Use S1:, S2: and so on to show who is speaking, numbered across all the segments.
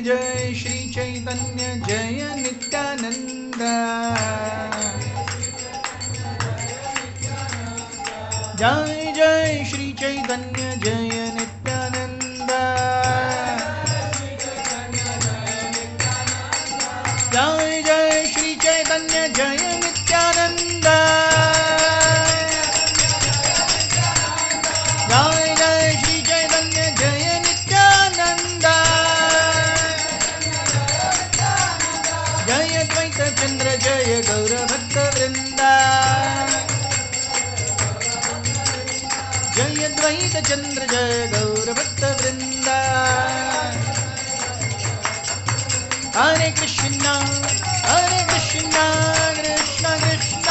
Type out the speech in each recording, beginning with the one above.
S1: जय श्री चैतन्य जय नित्यानंद। जय जय श्री चैतन्य जय नित्यानंद। जय जय श्री चैतन्य जय नित्यानंद। जय जय श्री चैतन्य जय नित्यानंद। जय द्वैत चंद्र जय गौर भक्त वृंदा। जय द्वैत चंद्र जय गौर भक्त वृंदा। हरे कृष्णा कृष्ण कृष्ण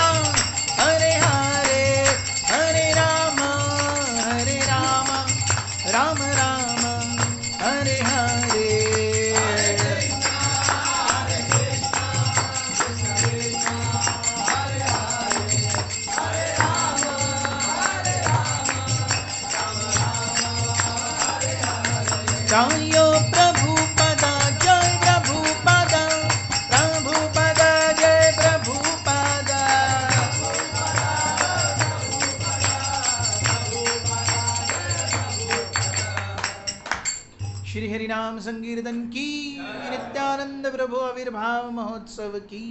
S1: हरे हरे, हरे राम राम राम हरे हरे। जयो प्रभुपद जय प्रभुपद, प्रभुपद जय प्रभुपद। श्री हरि नाम संकीर्तन की, नित्यानंद प्रभु आविर्भाव महोत्सव की।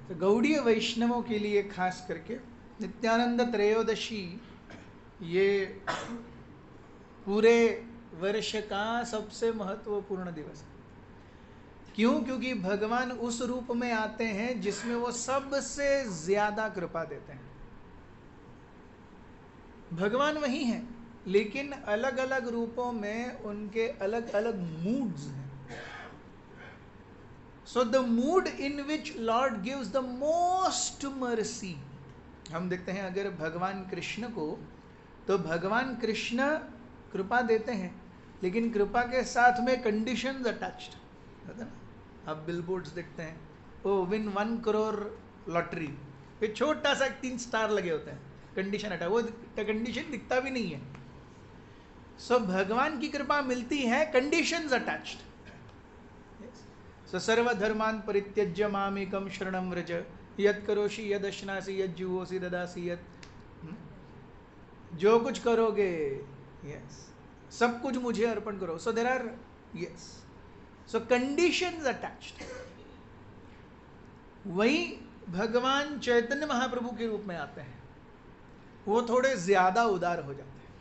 S1: तो गौड़ीय वैष्णवों के लिए खास करके नित्यानंद त्रयोदशी ये पूरे वर्ष का सबसे महत्वपूर्ण दिवस है। क्यों? क्योंकि भगवान उस रूप में आते हैं जिसमें वो सबसे ज्यादा कृपा देते हैं। भगवान वही हैं, लेकिन अलग अलग रूपों में उनके अलग अलग मूड्स हैं। So the mood in which Lord gives the most mercy, हम देखते हैं अगर भगवान कृष्ण को, तो भगवान कृष्ण कृपा देते हैं, लेकिन कृपा के साथ में कंडीशंस अटैच्ड होते हैं। आप बिलबोर्ड्स देखते हैं, ओ विन 1 करोड़ लॉटरी, ये छोटा सा 3 स्टार लगे होते हैं, कंडीशन अटैच, वो कंडीशन दिखता भी नहीं है। सो भगवान की कृपा मिलती है कंडीशंस अटैच्ड। स सर्वधर्मान् परित्यज्य मामेकं शरणं व्रज, यत् करोषि यद् अश्नासि यद् जुहोसि ददासि यत्, जो कुछ करोगे यस सब कुछ मुझे अर्पण करो। So there are yes so conditions attached. वही भगवान चैतन्य महाप्रभु के रूप में आते हैं, वो थोड़े ज्यादा उदार हो जाते हैं।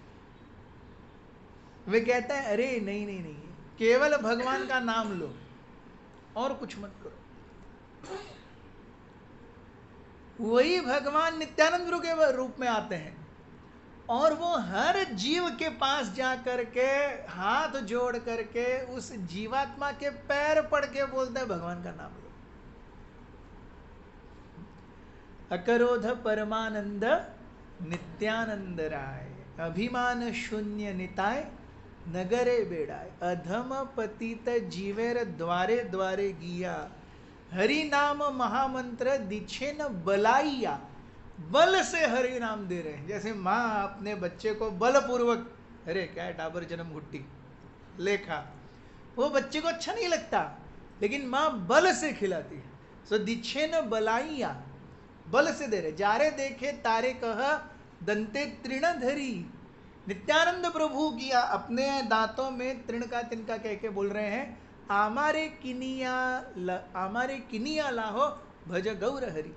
S1: वे कहते हैं अरे नहीं नहीं नहीं, केवल भगवान का नाम लो और कुछ मत करो। वही भगवान नित्यानंद प्रभु के रूप में आते हैं और वो हर जीव के पास जा करके हाथ जोड़ करके उस जीवात्मा के पैर पड़ के बोलते हैं भगवान का नाम लो। अकरोध परमानंद नित्यानंद राय, अभिमान शून्य निताय नगरे बेड़ाय, अधम पतित जीवेर द्वारे द्वारे गिया, हरि नाम महामंत्र दीछे न बलाइया। बल से हरि नाम दे रहे हैं, जैसे माँ अपने बच्चे को बलपूर्वक, अरे क्या है डाबर जन्म घुट्टी लेखा, वो बच्चे को अच्छा नहीं लगता लेकिन माँ बल से खिलाती है। सो दीछे न बलाइया, बल से दे रहे। जारे देखे तारे कह दंते तृण धरी, नित्यानंद प्रभु किया अपने दांतों में तृण का तिनका कह के बोल रहे हैं, आमारे किनिया लाहो भज Gaura Hari.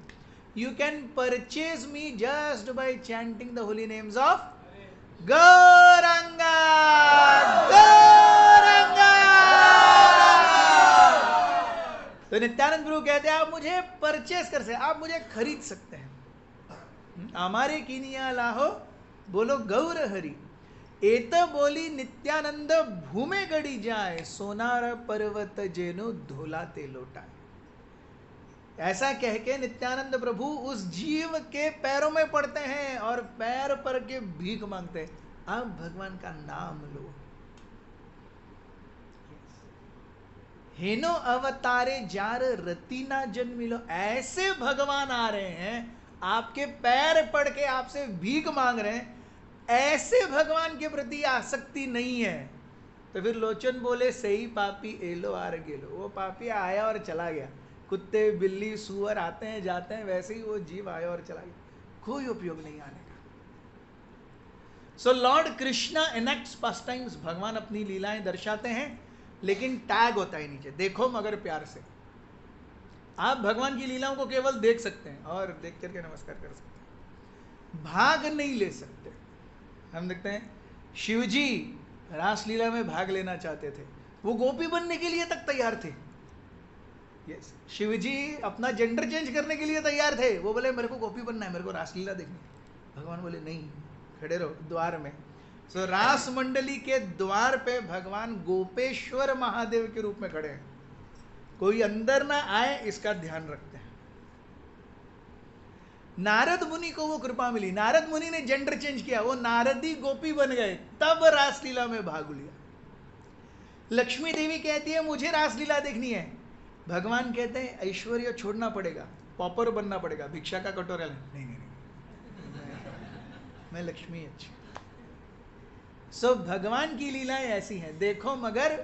S1: You can purchase me just by chanting the holy names of Gauranga Gauranga. तो नित्यानंद प्रभु कहते हैं आप मुझे परचेज कर सकते, आप मुझे खरीद सकते हैं। हमारे किनिया लाहो बोलो गौर हरि। एत बोली नित्यानंद भूमे गड़ी जाए, सोनार पर्वत जेनु धोलाते लोटाए। ऐसा कह के नित्यानंद प्रभु उस जीव के पैरों में पड़ते हैं और पैर पर के भीख मांगते हैं, आप भगवान का नाम लो। हेनो अवतारे जार रतीना जन्मिलो, ऐसे भगवान आ रहे हैं, आपके पैर पड़ के आपसे भीख मांग रहे हैं, ऐसे भगवान के प्रति आसक्ति नहीं है। तो फिर लोचन बोले सही पापी एलो आर गेलो, वो पापी आया और चला गया। कुत्ते बिल्ली सुअर आते हैं जाते हैं, वैसे ही वो जीव आया और चला गया, कोई उपयोग नहीं आने का। सो लॉर्ड कृष्णा एनेक्ट्स पास टाइम्स, भगवान अपनी लीलाएं दर्शाते हैं, लेकिन टैग होता है नीचे, देखो मगर प्यार से। आप भगवान की लीलाओं को केवल देख सकते हैं और देख करके नमस्कार कर सकते हैं, भाग नहीं ले सकते। हम देखते हैं शिवजी रासलीला में भाग लेना चाहते थे, वो गोपी बनने के लिए तक तैयार थे। यस, शिवजी अपना जेंडर चेंज करने के लिए तैयार थे, वो बोले मेरे को गोपी बनना है, मेरे को रासलीला देखनी है। भगवान बोले नहीं, खड़े रहो द्वार में। सो रास मंडली के द्वार पे भगवान गोपेश्वर महादेव के रूप में खड़े हैं, कोई अंदर ना आए इसका ध्यान रखते हैं। नारद मुनि को वो कृपा मिली, नारद मुनि ने जेंडर चेंज किया, वो नारदी गोपी बन गए, तब रासलीला में भाग लिया। लक्ष्मी देवी कहती है मुझे रासलीला देखनी है, भगवान कहते हैं ऐश्वर्य छोड़ना पड़ेगा, पॉपर बनना पड़ेगा, भिक्षा का कटोरा नहीं, मैं लक्ष्मी अच्छी। सो भगवान की लीलाएं ऐसी हैं, देखो मगर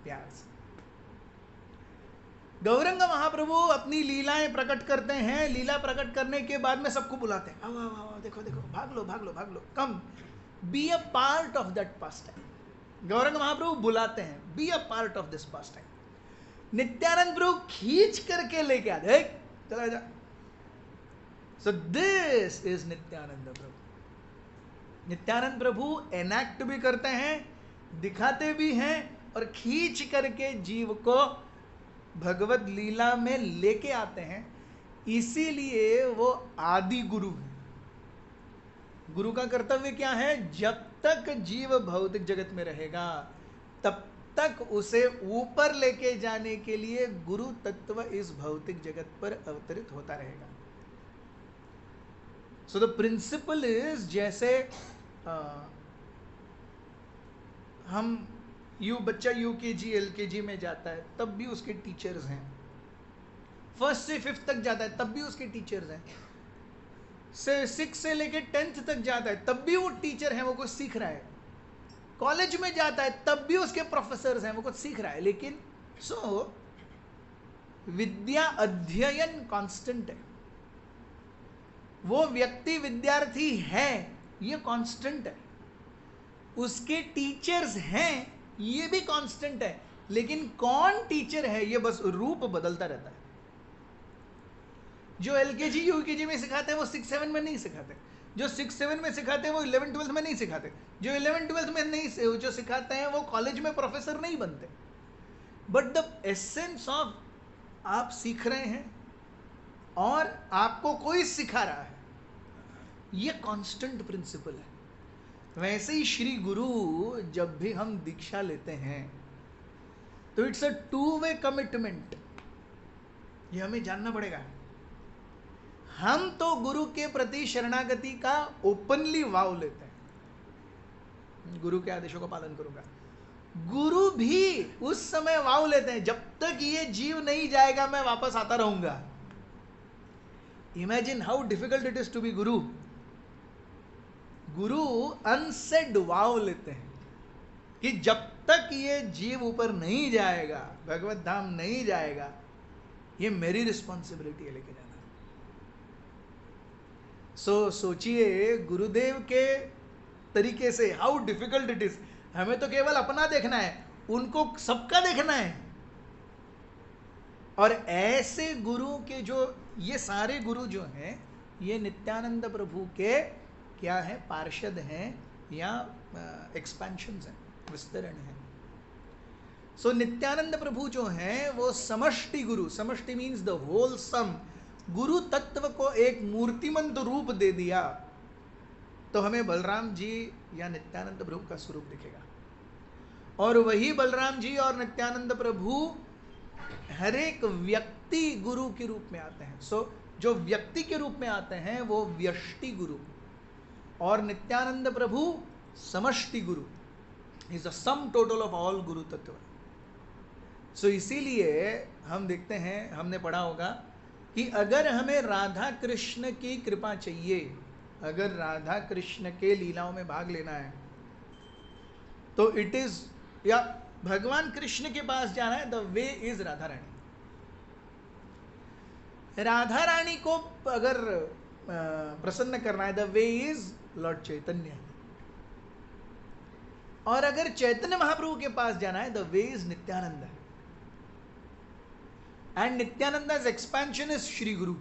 S1: प्यार से। गौरंग महाप्रभु अपनी लीलाएं प्रकट करते हैं, लीला प्रकट करने के बाद में सबको बुलाते हैं, आओ आओ आओ, देखो देखो, भाग लो भाग लो भाग लो, come be a part of that pastime. Gauranga Mahaprabhu बुलाते हैं, be a part of this pastime. Nityananda Prabhu खींच करके लेके आते, चला जा। So this is Nityananda Prabhu. Nityananda Prabhu enact भी करते हैं, दिखाते भी हैं, और खींच करके जीव को भगवत लीला में लेके आते हैं। इसीलिए वो आदि गुरु है। गुरु का कर्तव्य क्या है? जब तक जीव भौतिक जगत में रहेगा तब तक उसे ऊपर लेके जाने के लिए गुरु तत्व इस भौतिक जगत पर अवतरित होता रहेगा। सो द प्रिंसिपल इज, जैसे हम बच्चा यूकेजी एलकेजी में जाता है तब भी उसके टीचर्स हैं, फर्स्ट से फिफ्थ तक जाता है तब भी उसके टीचर्स हैं, से 6 से लेके 10th तक जाता है तब भी वो टीचर है, वो कुछ सीख रहा है। कॉलेज में जाता है तब भी उसके प्रोफेसर्स हैं, वो कुछ सीख रहा है। लेकिन विद्या अध्ययन कांस्टेंट है, वो व्यक्ति विद्यार्थी है, ये कांस्टेंट है, उसके टीचर्स हैं, ये भी कांस्टेंट है। लेकिन कौन टीचर है ये बस रूप बदलता रहता है। जो एलकेजी यूकेजी में सिखाते हैं वो 6-7 में नहीं सिखाते, जो 6-7 में सिखाते हैं वो 11-12 में नहीं सिखाते, जो 11-12 में नहीं जो सिखाते हैं वो कॉलेज में प्रोफेसर नहीं बनते। बट द एसेंस ऑफ, आप सीख रहे हैं और आपको कोई सिखा रहा है, ये कांस्टेंट प्रिंसिपल है। वैसे ही श्री गुरु, जब भी हम दीक्षा लेते हैं तो इट्स अ 2-वे कमिटमेंट, ये हमें जानना पड़ेगा। हम तो गुरु के प्रति शरणागति का ओपनली वाव लेते हैं, गुरु के आदेशों का पालन करूंगा। गुरु भी उस समय वाव लेते हैं, जब तक ये जीव नहीं जाएगा मैं वापस आता रहूंगा। Imagine how difficult it is to be guru. Guru unsaid वाव लेते हैं कि जब तक ये जीव ऊपर नहीं जाएगा, भगवत धाम नहीं जाएगा, ये मेरी रिस्पॉन्सिबिलिटी है लेके जाना। सोचिए गुरुदेव के तरीके से हाउ डिफिकल्ट इट इज। हमें तो केवल अपना देखना है, उनको सबका देखना है। और ऐसे गुरु के जो, ये सारे गुरु जो हैं ये नित्यानंद प्रभु के क्या है, पार्षद हैं या एक्सपेंशंस हैं, विस्तरण हैं। सो नित्यानंद प्रभु जो हैं वो समष्टि गुरु, समष्टि मीन्स द होल सम, गुरु तत्व को एक मूर्तिमंत रूप दे दिया तो हमें बलराम जी या नित्यानंद प्रभु का स्वरूप दिखेगा। और वही बलराम जी और नित्यानंद प्रभु हर एक व्यक्ति गुरु के रूप में आते हैं। जो व्यक्ति के रूप में आते हैं वो व्यष्टि गुरु, और नित्यानंद प्रभु समष्टि गुरु, is the sum total of all गुरु तत्व। सो इसीलिए हम देखते हैं, हमने पढ़ा होगा कि अगर हमें राधा कृष्ण की कृपा चाहिए, अगर राधा कृष्ण के लीलाओं में भाग लेना है, तो इट इज, या भगवान कृष्ण के पास जाना है, the way is Radha Rani. Radha Rani को अगर प्रसन्न करना है, the way is lord Chaitanya. और अगर चैतन्य महाप्रभु के पास जाना है, the way is Nityananda. And Nityananda's expansion is Shri guru.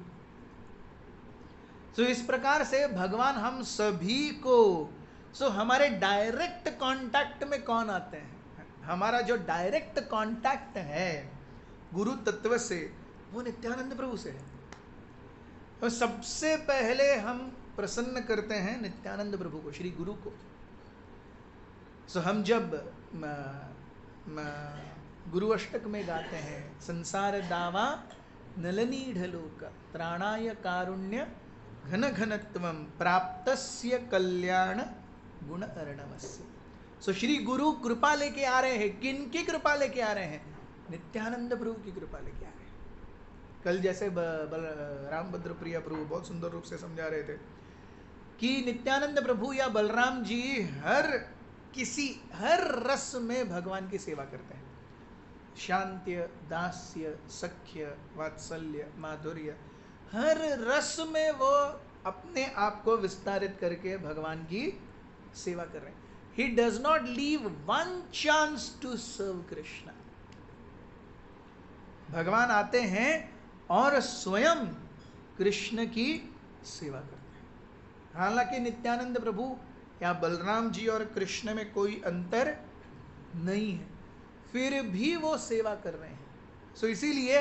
S1: So इस प्रकार से भगवान हम सभी को, सो हमारे डायरेक्ट कांटेक्ट में कौन आते हैं? हमारा जो डायरेक्ट कांटेक्ट है गुरु तत्व से, वो नित्यानंद प्रभु से है। तो सबसे पहले हम प्रसन्न करते हैं नित्यानंद प्रभु को, श्री गुरु को। सो हम जब गुरु अष्टक में गाते हैं, संसार दावा नलनीढ़लोक त्राणाय कारुण्य घन घनत्वम प्राप्तस्य कल्याण गुण अर्णवस्य। सो श्री गुरु कृपा लेके आ रहे हैं। किन की कृपा लेके आ रहे हैं? नित्यानंद प्रभु की कृपा लेके आ रहे हैं। कल जैसे रामभद्र प्रिया प्रभु बहुत सुंदर रूप से समझा रहे थे कि नित्यानंद प्रभु या बलराम जी हर रस में भगवान की सेवा करते हैं। शांत्य, दास्य, सख्य, वात्सल्य, माधुर्य, हर रस में वो अपने आप को विस्तारित करके भगवान की सेवा कर रहे हैं। He does not leave one chance to serve Krishna. भगवान आते हैं और स्वयं कृष्ण की सेवा करते हैं। हालांकि नित्यानंद प्रभु या बलराम जी और कृष्ण में कोई अंतर नहीं है, फिर भी वो सेवा कर रहे हैं। सो इसीलिए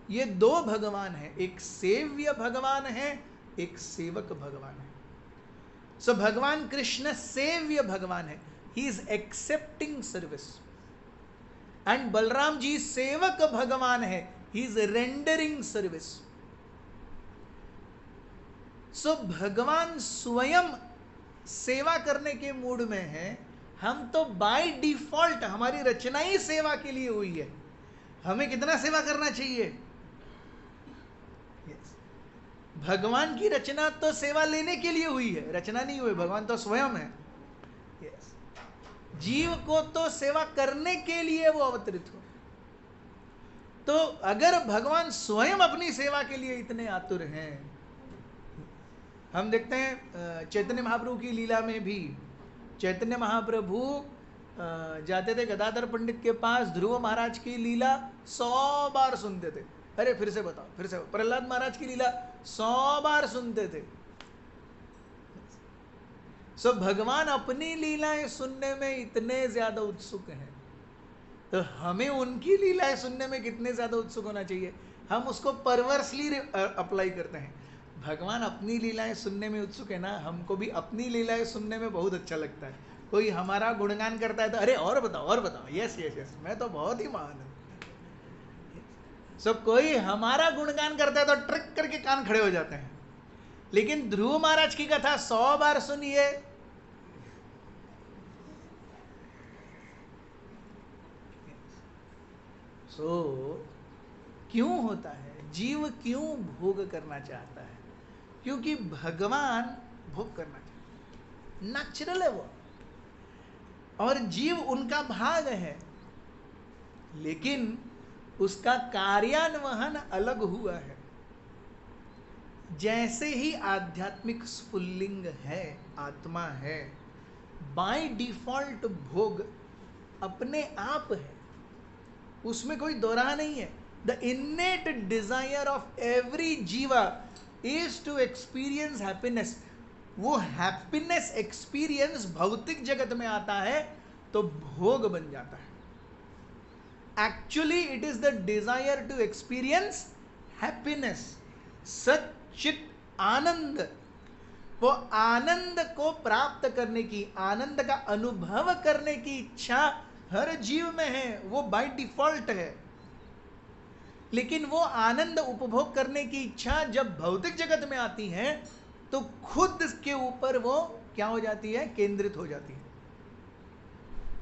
S1: ये दो भगवान हैं, एक सेव्य भगवान है, एक सेवक भगवान है। सो भगवान कृष्ण सेव्य भगवान है, he is accepting service. And Balaram ji सेवक भगवान है, he is rendering service. So भगवान स्वयं सेवा करने के मूड में है। हम तो बाय डिफॉल्ट, हमारी रचना ही सेवा के लिए हुई है। हमें कितना सेवा करना चाहिए? भगवान की रचना तो सेवा लेने के लिए हुई है, रचना नहीं हुई, भगवान तो स्वयं है। जीव को तो सेवा करने के लिए वो अवतरित हो। तो अगर भगवान स्वयं अपनी सेवा के लिए इतने आतुर हैं, हम देखते हैं चैतन्य महाप्रभु की लीला में भी, चैतन्य महाप्रभु जाते थे गदाधर पंडित के पास, ध्रुव महाराज की लीला 100 बार सुनते थे। अरे फिर से बताओ, फिर से। प्रहलाद महाराज की लीला 100 बार सुनते थे। सो भगवान अपनी लीलाएं सुनने में इतने ज्यादा उत्सुक हैं, तो हमें उनकी लीलाएं सुनने में कितने ज्यादा उत्सुक होना चाहिए। हम उसको परवर्सली अप्लाई करते हैं। भगवान अपनी लीलाएं सुनने में उत्सुक है ना, हमको भी अपनी लीलाएं सुनने में बहुत अच्छा लगता है। कोई हमारा गुणगान करता है तो अरे और बताओ और बताओ, यस यस यस, मैं तो बहुत ही महान हूं। सब कोई हमारा गुणगान करता है तो ट्रिक करके कान खड़े हो जाते हैं। लेकिन ध्रुव महाराज की कथा 100 बार सुनिए, क्यों होता है? जीव क्यों भोग करना चाहता है? क्योंकि भगवान भोग करना चाहता है, नेचुरल है वो, और जीव उनका भाग है। लेकिन उसका कार्यान्वयन अलग हुआ है। जैसे ही आध्यात्मिक स्फुल्लिंग है, आत्मा है, बाय डिफॉल्ट भोग अपने आप है, उसमें कोई दोराह नहीं है। द इनेट डिजायर ऑफ एवरी जीवा इज टू एक्सपीरियंस हैप्पीनेस। वो हैप्पीनेस एक्सपीरियंस भौतिक जगत में आता है तो भोग बन जाता है। Actually it is the desire to experience happiness, सच्चित आनंद। वो आनंद को प्राप्त करने की, आनंद का अनुभव करने की इच्छा हर जीव में है, वो बाय डिफॉल्ट है। लेकिन वो आनंद उपभोग करने की इच्छा जब भौतिक जगत में आती है तो खुद के ऊपर वो क्या हो जाती है? केंद्रित हो जाती है।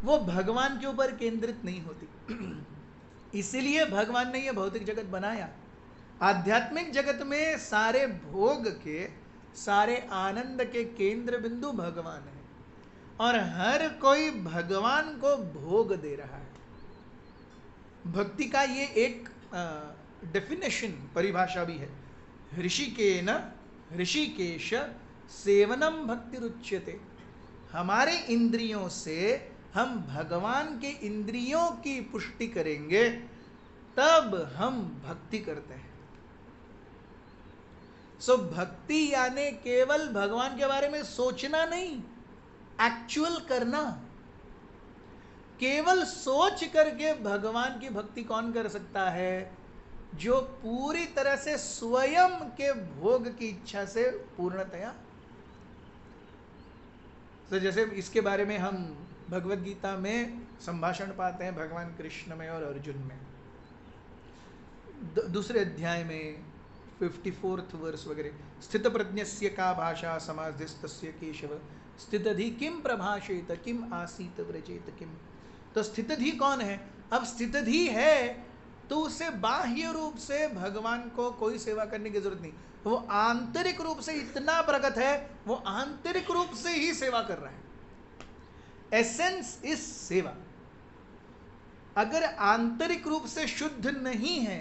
S1: वो भगवान के ऊपर केंद्रित नहीं होती। इसीलिए भगवान ने यह भौतिक जगत बनाया। आध्यात्मिक जगत में सारे भोग के, सारे आनंद के केंद्र बिंदु भगवान है, और हर कोई भगवान को भोग दे रहा है। भक्ति का ये एक डेफिनेशन, परिभाषा भी है। ऋषिकेन ऋषिकेश सेवनम भक्ति रुच्यते। हमारे इंद्रियों से हम भगवान के इंद्रियों की पुष्टि करेंगे, तब हम भक्ति करते हैं। सो भक्ति यानी केवल भगवान के बारे में सोचना नहीं, एक्चुअल करना। केवल सोच करके भगवान की भक्ति कौन कर सकता है? जो पूरी तरह से स्वयं के भोग की इच्छा से पूर्णतया। तो जैसे इसके बारे में हम भगवत गीता में संभाषण पाते हैं, भगवान कृष्ण में और अर्जुन में। दूसरे अध्याय में 54th वर्ष वगैरह, स्थित प्रज्ञस्य का भाषा समाधिस्तस्य केशव स्थितधि किम प्रभाषेत किम आसीत व्रजेत किम। तो स्थितधि कौन है? अब स्थितधि है तो उसे बाह्य रूप से भगवान को कोई सेवा करने की जरूरत नहीं, वो आंतरिक रूप से इतना प्रकट है, वो आंतरिक रूप से ही सेवा कर रहा है। एसेंस इज सेवा। अगर आंतरिक रूप से शुद्ध नहीं है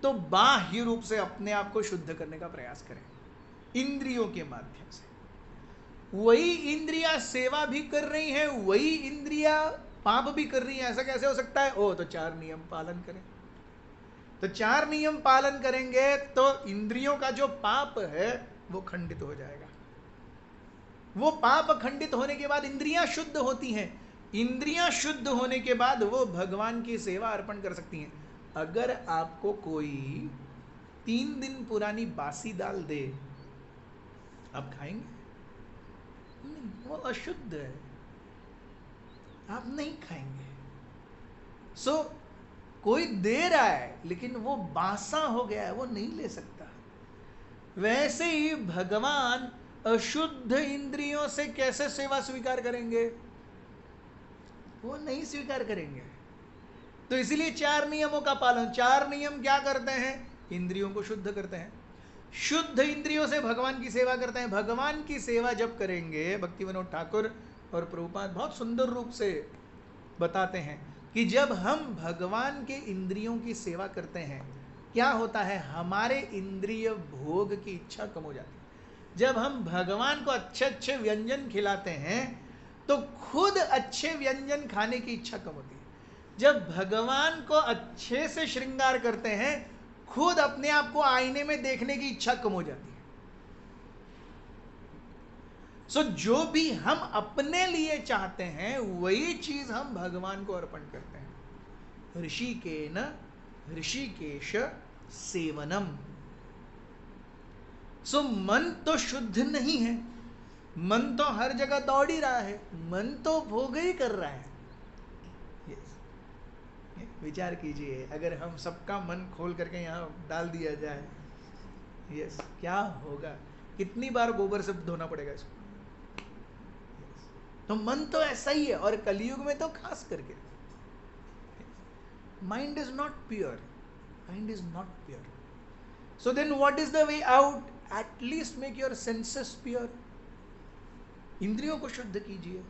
S1: तो बाह्य रूप से अपने आप को शुद्ध करने का प्रयास करें इंद्रियों के माध्यम से। वही इंद्रियां सेवा भी कर रही हैं, वही इंद्रियां पाप भी कर रही हैं। ऐसा कैसे हो सकता है? तो 4 नियम पालन करें। तो 4 नियम पालन करेंगे तो इंद्रियों का जो पाप है वो खंडित हो जाएगा। वो पाप खंडित होने के बाद इंद्रियां शुद्ध होती हैं। इंद्रियां शुद्ध होने के बाद वो भगवान की सेवा अर्पण कर सकती हैं। अगर आपको कोई 3 दिन पुरानी बासी दाल दे, आप खाएंगे? नहीं, वो अशुद्ध है, आप नहीं खाएंगे। सो कोई दे रहा है लेकिन वो बासा हो गया है, वो नहीं ले सकता। वैसे ही भगवान अशुद्ध इंद्रियों से कैसे सेवा स्वीकार करेंगे? वो नहीं स्वीकार करेंगे। तो इसीलिए 4 नियमों का पालन। 4 नियम क्या करते हैं? इंद्रियों को शुद्ध करते हैं। शुद्ध इंद्रियों से भगवान की सेवा करते हैं। भगवान की सेवा जब करेंगे, भक्ति विनोद ठाकुर और प्रभुपाद बहुत सुंदर रूप से बताते हैं कि जब हम भगवान के इंद्रियों की सेवा करते हैं, क्या होता है? हमारे इंद्रिय भोग की इच्छा कम हो जाती है। जब हम भगवान को अच्छे अच्छे व्यंजन खिलाते हैं तो खुद अच्छे व्यंजन खाने की इच्छा कम होती है। जब भगवान को अच्छे से श्रृंगार करते हैं, खुद अपने आप को आईने में देखने की इच्छा कम हो जाती है। सो जो भी हम अपने लिए चाहते हैं वही चीज हम भगवान को अर्पण करते हैं। ऋषिकेन ऋषिकेश सेवनम। सो मन तो शुद्ध नहीं है, मन तो हर जगह दौड़ ही रहा है, मन तो भोग ही कर रहा है। विचार कीजिए, अगर हम सबका मन खोल करके यहाँ डाल दिया जाए, यस, क्या होगा? कितनी बार गोबर से धोना पड़ेगा इसको? तो मन तो ऐसा ही है, और कलयुग में तो खास करके mind is not pure. Mind is not pure. So then what is the way out? At least make your senses pure. इंद्रियों को शुद्ध कीजिए।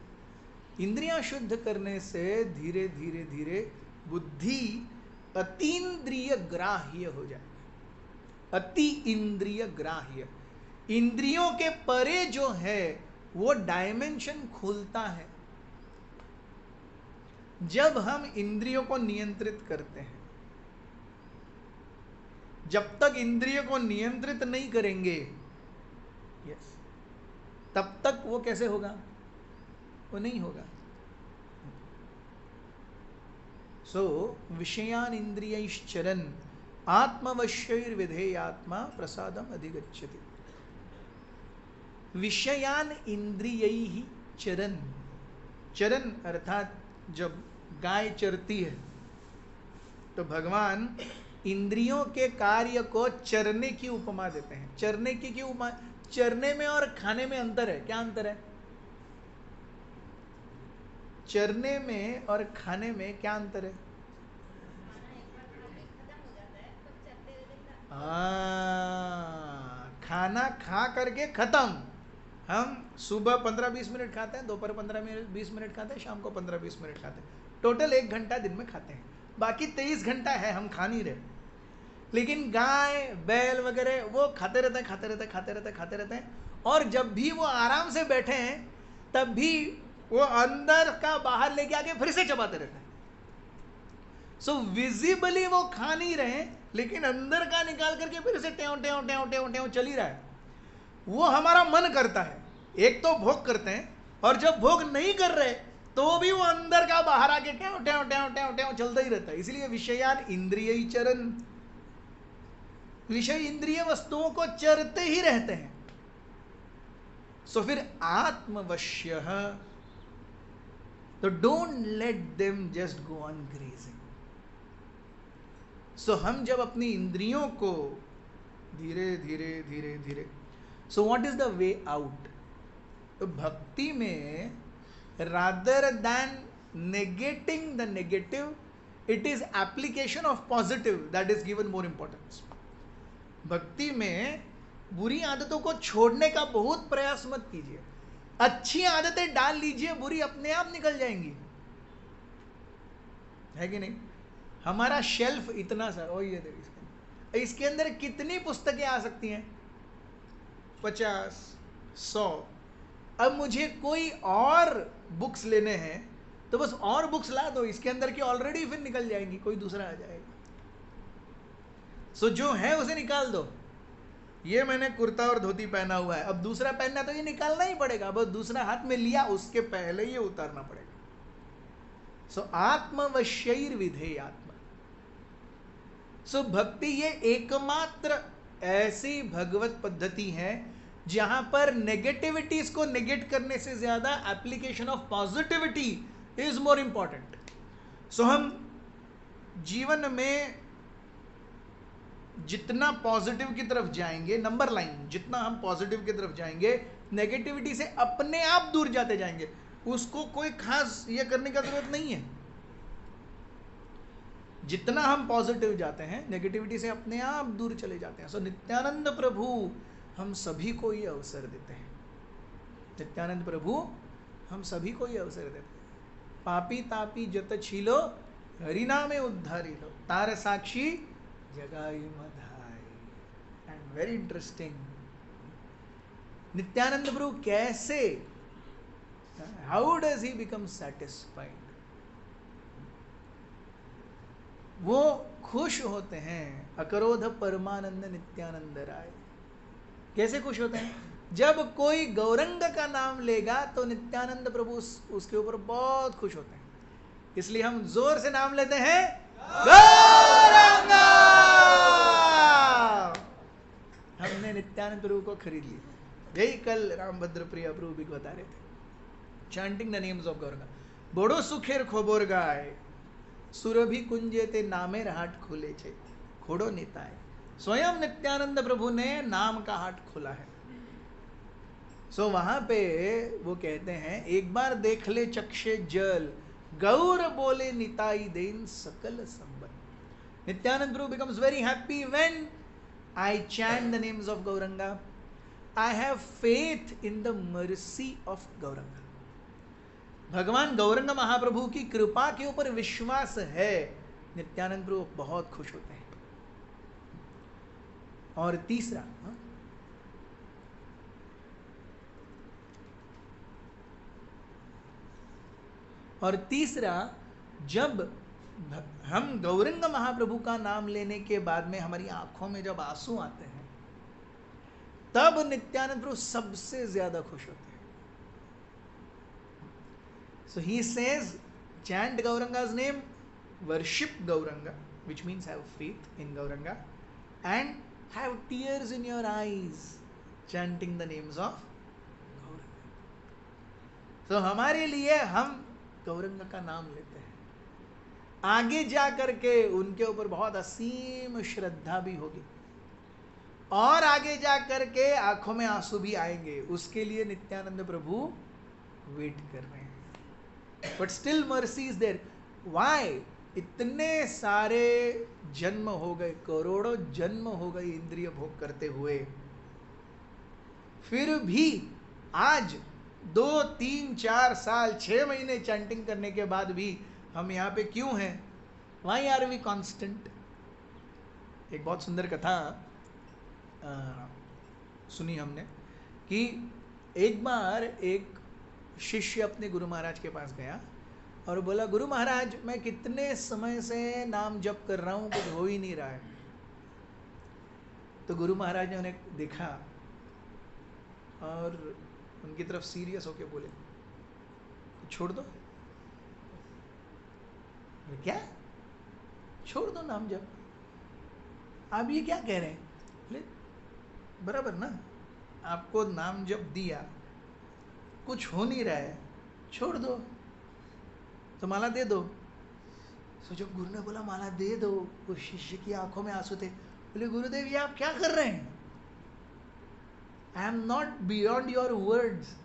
S1: इंद्रियां शुद्ध करने से धीरे धीरे धीरे बुद्धि अतीन्द्रिय ग्राह्य हो जाएगी। अति इंद्रिय ग्राह्य, इंद्रियों के परे जो है वो डायमेंशन खुलता है। जब हम इंद्रियों को नियंत्रित करते हैं, जब तक इंद्रियों को नियंत्रित नहीं करेंगे, यस, तब तक वो कैसे होगा? वो नहीं होगा। सो विषयान इंद्रियैश्चरन् आत्मवश्यैर्विधेयात्मा प्रसादम अधिगच्छति। विषयान इंद्रियैः चरन्। चरन् अर्थात जब गाय चरती है तो भगवान इंद्रियों के कार्य को चरने की उपमा देते हैं। चरने की क्यों उपमा? चरने में और खाने में अंतर है। क्या अंतर है? चरने में और खाने में क्या अंतर है? खाना खा करके खत्म। हम सुबह 15-20 मिनट खाते हैं, दोपहर 15-20 मिनट खाते हैं, शाम को 15-20 मिनट खाते हैं, टोटल 1 घंटा दिन में खाते हैं। बाकी 23 घंटा है हम खा नहीं रहे। लेकिन गाय बैल वगैरह वो खाते रहते हैं, खाते रहते हैं, खाते रहते हैं, खाते रहते हैं, और जब भी वो आराम से बैठे हैं तब भी वो अंदर का बाहर लेके आके फिर से चबाते रहते हैं। सो विजिबली वो खा नहीं रहे, लेकिन अंदर का निकाल करके फिर से टेव टेव टेव टेव टेव चल ही रहा है। वो हमारा मन करता है, एक तो भोग करते हैं, और जब भोग नहीं कर रहे तो भी वो अंदर का बाहर आके टेव टेव टेव टेव टेव चलता ही रहता है। इसलिए विषयान इंद्रिय चरण, विषय इंद्रिय वस्तुओं को चरते ही रहते हैं। सो फिर आत्मवश्य, तो don't let them just go on grazing. So हम जब अपनी इंद्रियों को धीरे धीरे धीरे धीरे, so what is the way out? तो भक्ति में rather than negating the negative, it is application of positive that is given more importance. भक्ति में बुरी आदतों को छोड़ने का बहुत प्रयास मत कीजिए, अच्छी आदतें डाल लीजिए, बुरी अपने आप निकल जाएंगी, है कि नहीं? हमारा शेल्फ इतना सा, ओ ये देखिए इसके अंदर कितनी पुस्तकें आ सकती हैं, 50, 100। अब मुझे कोई और बुक्स लेने हैं तो बस और बुक्स ला दो, इसके अंदर की ऑलरेडी फिर निकल जाएंगी, कोई दूसरा आ जाएगा। सो जो है उसे निकाल दो। ये मैंने कुर्ता और धोती पहना हुआ है, अब दूसरा पहनना तो ये निकालना ही पड़ेगा, बस दूसरा हाथ में लिया उसके पहले ये उतारना पड़ेगा। सो आत्मवश्यैर विधेय आत्मा। सो भक्ति ये एकमात्र ऐसी भगवत पद्धति है जहां पर नेगेटिविटीज को नेगेट करने से ज्यादा application of positivity is more important. So हम जीवन में जितना पॉजिटिव की तरफ जाएंगे, नंबर लाइन, जितना हम पॉजिटिव की तरफ जाएंगे, नेगेटिविटी से अपने आप दूर जाते जाएंगे। उसको कोई खास ये करने का जरूरत नहीं है। जितना हम पॉजिटिव जाते हैं, नेगेटिविटी से अपने आप दूर चले जाते हैं। सो नित्यानंद प्रभु हम सभी को ये अवसर देते हैं। नित्यानंद प्रभु हम सभी को ये अवसर देते हैं। पापी तापी जत छीलो, हरिनामे उद्धारी लो, तार साक्षी Jagai Madhai. And very interesting, Nityananda Prabhu कैसे, how does he become satisfied? वो खुश होते हैं, अकरोध परमानंद नित्यानंद राय। कैसे खुश होते हैं? जब कोई गौरंग का नाम लेगा तो नित्यानंद प्रभु उसके ऊपर बहुत खुश होते हैं। इसलिए हम जोर से नाम लेते हैं, गौरंगा। हमने नित्यानंद प्रभु को खरीद लिया। यही कल रामभद्र प्रिया प्रभु भी बता रहे थे, chanting the names of Gauranga. बड़ो सुखेर खोबर गाय, सुरभि कुंजे ते नामेर हाट खुले छे, खोड़ो नेताए। स्वयं नित्यानंद प्रभु ने नाम का हाट खोला है। सो वहां पे वो कहते हैं, एक बार देख ले चक्षे जल, गौर बोले निताई देन सकल संबंध। नित्यानंद प्रभु becomes very happy when I chant the names of Gauranga. I have faith in the mercy of Gauranga. भगवान गौरंग महाप्रभु की कृपा के ऊपर विश्वास है, नित्यानंद प्रभु बहुत खुश होते हैं। और तीसरा, जब हम गौरंग महाप्रभु का नाम लेने के बाद में हमारी आंखों में जब आंसू आते हैं, तब नित्यानंद प्रभु सबसे ज्यादा खुश होते हैं। So he says, chant Gauranga's name, worship Gauranga, which means have faith in Gauranga, and have tears in your eyes, chanting the names of Gauranga. So हमारे लिए हम गौरंग का नाम लेते हैं, आगे जा करके उनके ऊपर बहुत असीम श्रद्धा भी होगी, और आगे जा करके आंखों में आंसू भी आएंगे। उसके लिए नित्यानंद प्रभु वेट कर रहे हैं। But still mercy is there. Why? इतने सारे जन्म हो गए, करोड़ों जन्म हो गए इंद्रिय भोग करते हुए, फिर भी आज 2, 3, 4 साल 6 महीने चैंटिंग करने के बाद भी हम यहाँ पे क्यों हैं? Why are we constant? एक बहुत सुंदर कथा सुनी हमने कि एक बार एक शिष्य अपने गुरु महाराज के पास गया और बोला, गुरु महाराज मैं कितने समय से नाम जप कर रहा हूँ, कुछ हो ही नहीं रहा है। तो गुरु महाराज ने उन्हें देखा और उनकी तरफ सीरियस होके बोले, छोड़ दो। क्या? छोड़ दो नाम जप? आप ये क्या कह रहे हैं? बोले बराबर ना, आपको नाम जप दिया, कुछ हो नहीं रहा है, छोड़ दो, तो माला दे दो। तो जब गुरु ने बोला माला दे दो, वो शिष्य की आंखों में आंसू थे। बोले गुरुदेव ये आप क्या कर रहे हैं? I am not beyond your words.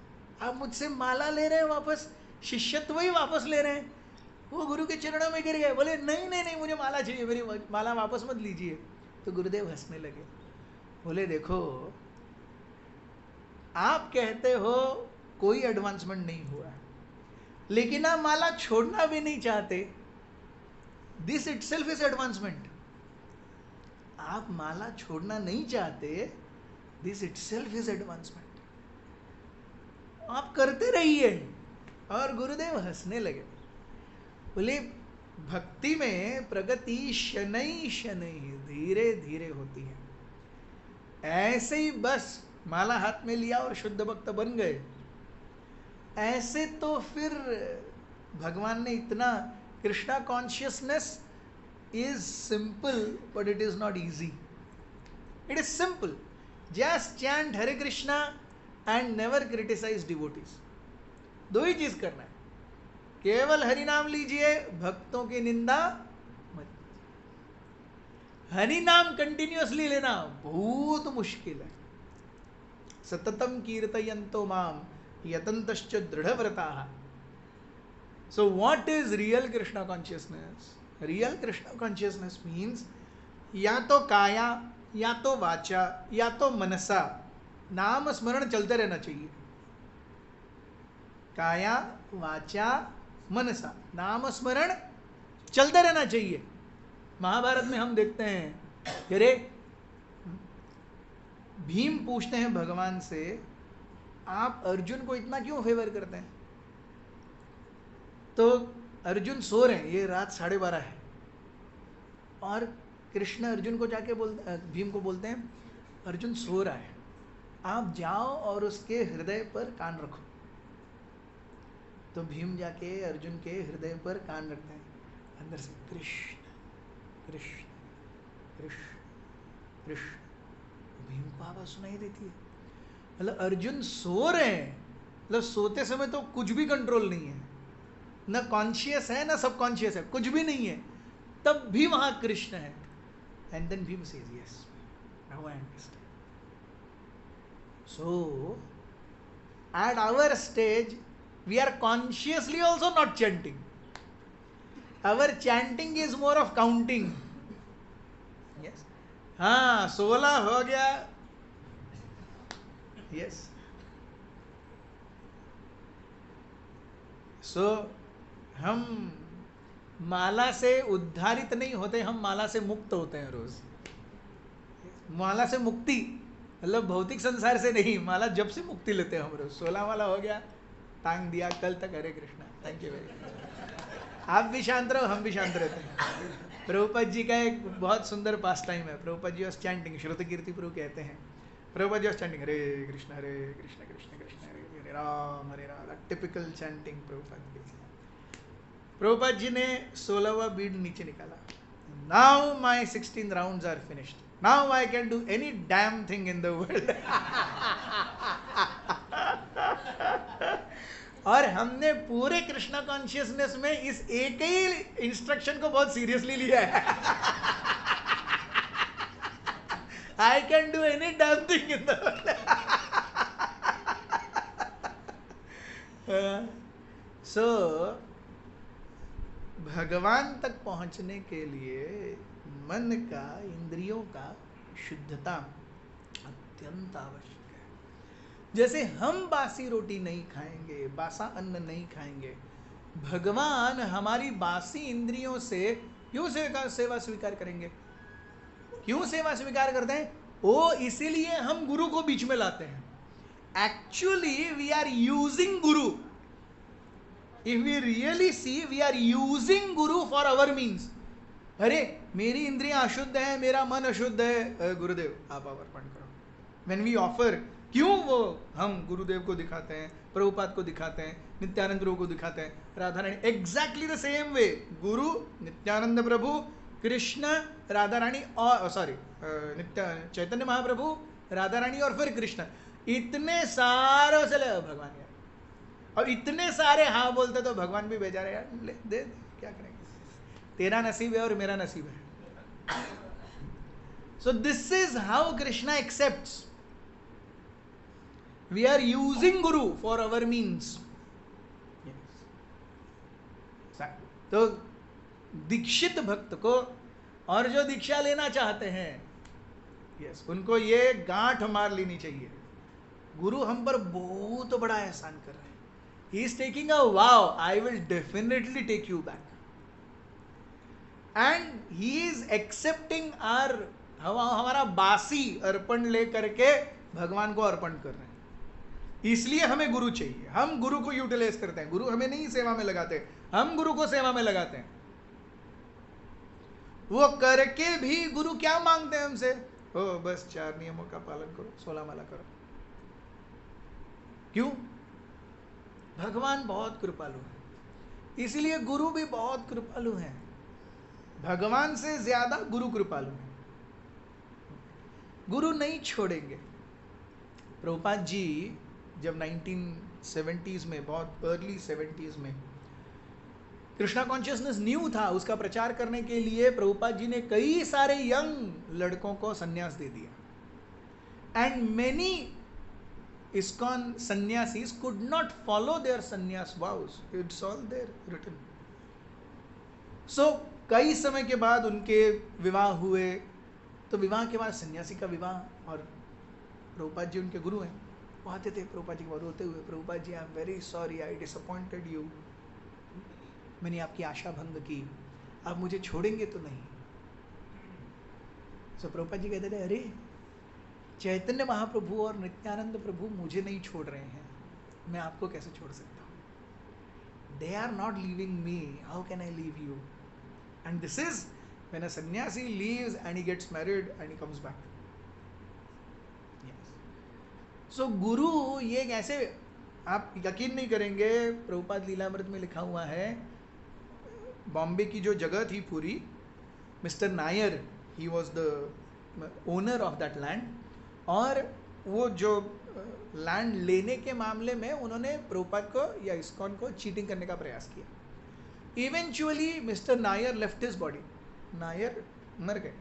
S1: आप मुझसे माला ले रहे हैं वापस, शिष्यत्व ही वापस ले रहे हैं। वो गुरु के चरणों में गिर गए, बोले नहीं नहीं नहीं, मुझे माला चाहिए, मेरी माला वापस मत लीजिए। तो गुरुदेव हंसने लगे, बोले देखो आप कहते हो कोई एडवांसमेंट नहीं हुआ, लेकिन आप माला छोड़ना भी नहीं चाहते, दिस इटसेल्फ इज एडवांसमेंट। आप माला छोड़ना नहीं चाहते, दिस इटसेल्फ इज एडवांसमेंट। आप करते रहिए। और गुरुदेव हंसने लगे, बोले भक्ति में प्रगति शनै शनै धीरे धीरे होती है। ऐसे ही बस माला हाथ में लिया और शुद्ध भक्त बन गए, ऐसे तो फिर भगवान ने इतना, Krishna consciousness is simple but it is not easy. It is simple, just chant Hare Krishna and never criticise devotees. दो ही चीज करना है, केवल हरि नाम लीजिए, भक्तों की निंदा मत। हरि नाम कंटिन्यूअसली लेना बहुत मुश्किल है। सततम कीर्तयन्तो माम यतन्तश्च दृढ़व्रताः। So what is real Krishna consciousness? Real Krishna consciousness means या तो काया, या तो वाचा, या तो मनसा नाम स्मरण चलते रहना चाहिए। काया वाचा मनसा नाम स्मरण चलते रहना चाहिए। महाभारत में हम देखते हैं, अरे भीम पूछते हैं भगवान से, आप अर्जुन को इतना क्यों फेवर करते हैं? तो अर्जुन सो रहे हैं, ये रात 12:30 है, और कृष्ण अर्जुन को जाके बोलते, भीम को बोलते हैं अर्जुन सो रहा है, आप जाओ और उसके हृदय पर कान रखो। तो भीम जाके अर्जुन के हृदय पर कान रखते हैं, अंदर से कृष्ण कृष्ण कृष्ण कृष्ण, भीम को आवाज सुनाई देती है। मतलब अर्जुन सो रहे हैं, मतलब सोते समय तो कुछ भी कंट्रोल नहीं है, न कॉन्शियस है न सब कॉन्शियस है, कुछ भी नहीं है, तब भी वहां कृष्ण है। And then Bhim says yes, now I understand. So at our stage we are consciously also not chanting. Our chanting is more of counting. Yes. हाँ 16 हो गया. Yes. So हम माला से उद्धारित नहीं होते, हम माला से मुक्त होते हैं रोज। माला से मुक्ति मतलब भौतिक संसार से नहीं, माला जब से मुक्ति लेते हैं हम रोज। 16 वाला हो गया, टांग दिया, कल तक Hare Krishna. Thank you very much. आप भी शांत रहो, हम भी शांत रहते हैं। प्रभुपाद जी का एक बहुत सुंदर पास टाइम है। प्रभुपाद जी वाज चैंटिंग, श्रुत कीर्ति प्रभु कहते हैं, Prabhupada ji was chanting Hare Krishna Krishna Krishna Hare Hare Ram, typical chanting Prabhupada की। प्रभुपाद जी ने 16वां बीड नीचे निकाला, now my 16 rounds are finished, now I can do any damn thing in the world. और हमने पूरे कृष्णा कॉन्शियसनेस में इस एक ही इंस्ट्रक्शन को बहुत सीरियसली लिया है। I can do any damn thing in the world. So भगवान तक पहुंचने के लिए मन का, इंद्रियों का शुद्धता अत्यंत आवश्यक है। जैसे हम बासी रोटी नहीं खाएंगे, बासा अन्न नहीं खाएंगे, भगवान हमारी बासी इंद्रियों से क्यों सेवा स्वीकार करेंगे? क्यों सेवा स्वीकार करते हैं? वो इसीलिए हम गुरु को बीच में लाते हैं. Actually we are using guru. If we really see, we are using guru for our means. अरे मेरी इंद्रियां अशुद्ध है, मेरा मन अशुद्ध है, गुरुदेव आप अर्पण करो. व्हेन वी ऑफर, क्यों वो हम गुरुदेव को दिखाते हैं, प्रभुपाद को दिखाते हैं, नित्यानंद प्रभु को दिखाते हैं, Radha Rani. Exactly the same way गुरु, नित्यानंद प्रभु, कृष्ण, राधा रानी और सॉरी चैतन्य महाप्रभु, राधा रानी और फिर कृष्ण. इतने सारों से भगवान यार, और इतने सारे हाँ बोलते तो भगवान भी बेचारे यार दे क्या करेंगे, तेरा नसीब है और मेरा नसीब है. So this is how Krishna accepts. We are using guru for our means. तो दीक्षित भक्त को और जो दीक्षा लेना चाहते हैं, यस, उनको ये गांठ मार लेनी चाहिए, गुरु हम पर बहुत बड़ा एहसान कर रहे हैं. He is taking a vow, I will definitely take you back. And he is accepting our, हमारा बासी अर्पण ले करके भगवान को अर्पण कर रहे हैं. इसलिए हमें गुरु चाहिए. हम गुरु को यूटिलाइज करते हैं. गुरु हमें नहीं सेवा में लगाते, हम गुरु को सेवा में लगाते हैं. वो करके भी गुरु क्या मांगते हैं हमसे? ओ बस 4 नियमों का पालन करो, 16 माला करो. क्यों? भगवान बहुत कृपालु है, इसलिए गुरु भी बहुत कृपालु हैं. भगवान से ज्यादा गुरु कृपालु हैं. गुरु नहीं छोड़ेंगे. प्रभुपाद जी जब 1970s में, बहुत अर्ली 70s में कृष्णा कॉन्शियसनेस न्यू था, उसका प्रचार करने के लिए प्रभुपाद जी ने कई सारे यंग लड़कों को सन्यास दे दिया. And many ISKCON sannyasis could not follow their sannyas vows. It's all there written. So कई समय के बाद उनके विवाह हुए. तो विवाह के बाद सन्यासी का विवाह, और प्रभुपाद जी उनके गुरु हैं. वो आते थे प्रभुपाद जी के बाद रोते हुए, Prabhupada ji I am very sorry, I disappointed you, मैंने आपकी आशा भंग की, आप मुझे छोड़ेंगे तो नहीं. सो प्रभुपाद जी कहते थे, अरे चैतन्य महाप्रभु और नित्यानंद प्रभु मुझे नहीं छोड़ रहे हैं, मैं आपको कैसे छोड़ सकता हूँ? They are not leaving me, how can I leave you? And this is when a sannyasi leaves and he gets married and he comes back. So गुरु ये कैसे, आप यकीन नहीं करेंगे, प्रभुपाद लीलामृत में लिखा हुआ है, बॉम्बे की जो जगह थी पूरी, mister Nair, he was the owner of that land. और वो जो लैंड लेने के मामले में उन्होंने प्रभुपाद को या ISKCON को चीटिंग करने का प्रयास किया. Eventually mister Nair left his body. Nair मर गए.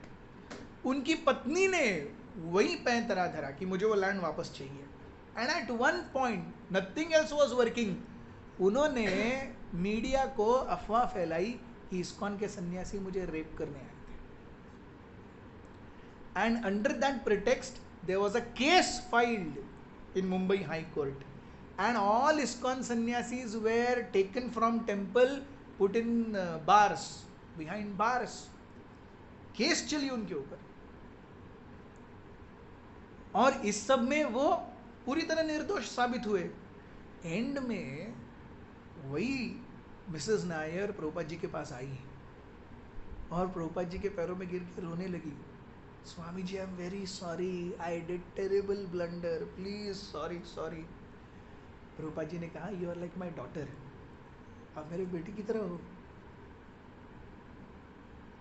S1: उनकी पत्नी ने वही पैंतरा धरा कि मुझे वो लैंड वापस चाहिए. And at one point nothing else was working. उन्होंने मीडिया को अफवाह फैलाई कि ISKCON के सन्यासी मुझे रेप करने आए थे. And under that pretext there was a case filed in Mumbai High Court, and all ISKCON sannyasis were taken from temple, put in bars, behind bars. Case चली उनके ऊपर, और इस सब में वो पूरी तरह निर्दोष साबित हुए. एंड में वही मिसेस नायर प्रभुपाद जी के पास आई और प्रभुपाद जी के पैरों में गिर के रोने लगी. Swami ji, I am very sorry, I did terrible blunder, please sorry sorry. Prabhupada ji ने कहा, you are like my daughter, आप मेरे बेटी की तरह हो.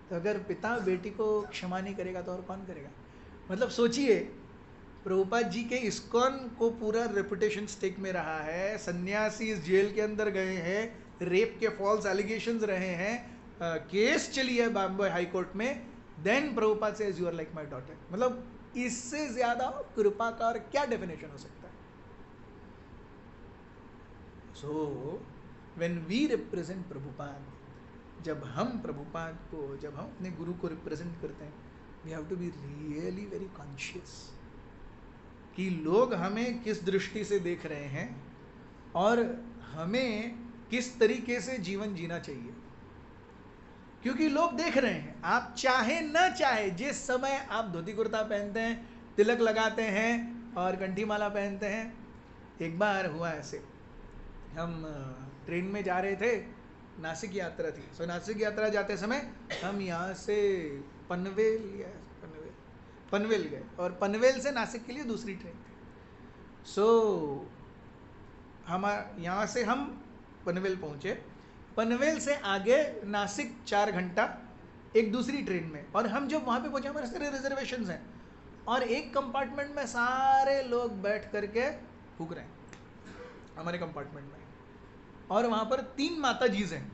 S1: तो अगर पिता बेटी को क्षमा नहीं करेगा तो और कौन करेगा? मतलब सोचिए, प्रभुपाद जी के ISKCON को पूरा रेपुटेशन स्टेक में रहा है, सन्यासी जेल के अंदर गए हैं, रेप के फॉल्स एलिगेशंस रहे हैं, केस चली है बॉम्बे हाई कोर्ट में. Then Prabhupada says, you are like my daughter. मतलब इससे ज्यादा कृपा का और क्या डेफिनेशन हो सकता है? So when we represent Prabhupada, जब हम प्रभुपाद को, जब हम अपने गुरु को रिप्रेजेंट करते हैं, we have to be really very conscious. कि लोग हमें किस दृष्टि से देख रहे हैं और हमें किस तरीके से जीवन जीना चाहिए, क्योंकि लोग देख रहे हैं। आप चाहे न चाहे, जिस समय आप धोती कुर्ता पहनते हैं, तिलक लगाते हैं और कंठी माला पहनते हैं। एक बार हुआ ऐसे, हम ट्रेन में जा रहे थे, नासिक यात्रा थी। सो नासिक यात्रा जाते समय हम यहाँ से पनवेल गए और पनवेल से नासिक के लिए दूसरी ट्रेन थी। सो हम यहाँ से हम पनवेल पहुँचे, पनवेल से आगे नासिक 4 घंटा एक दूसरी ट्रेन में। और हम जब वहाँ पे पहुँचे, हमारे सारे रिजर्वेशंस हैं और एक कंपार्टमेंट में सारे लोग बैठ करके फूक रहे हैं हमारे कंपार्टमेंट में, और वहाँ पर 3 माता जीज हैं।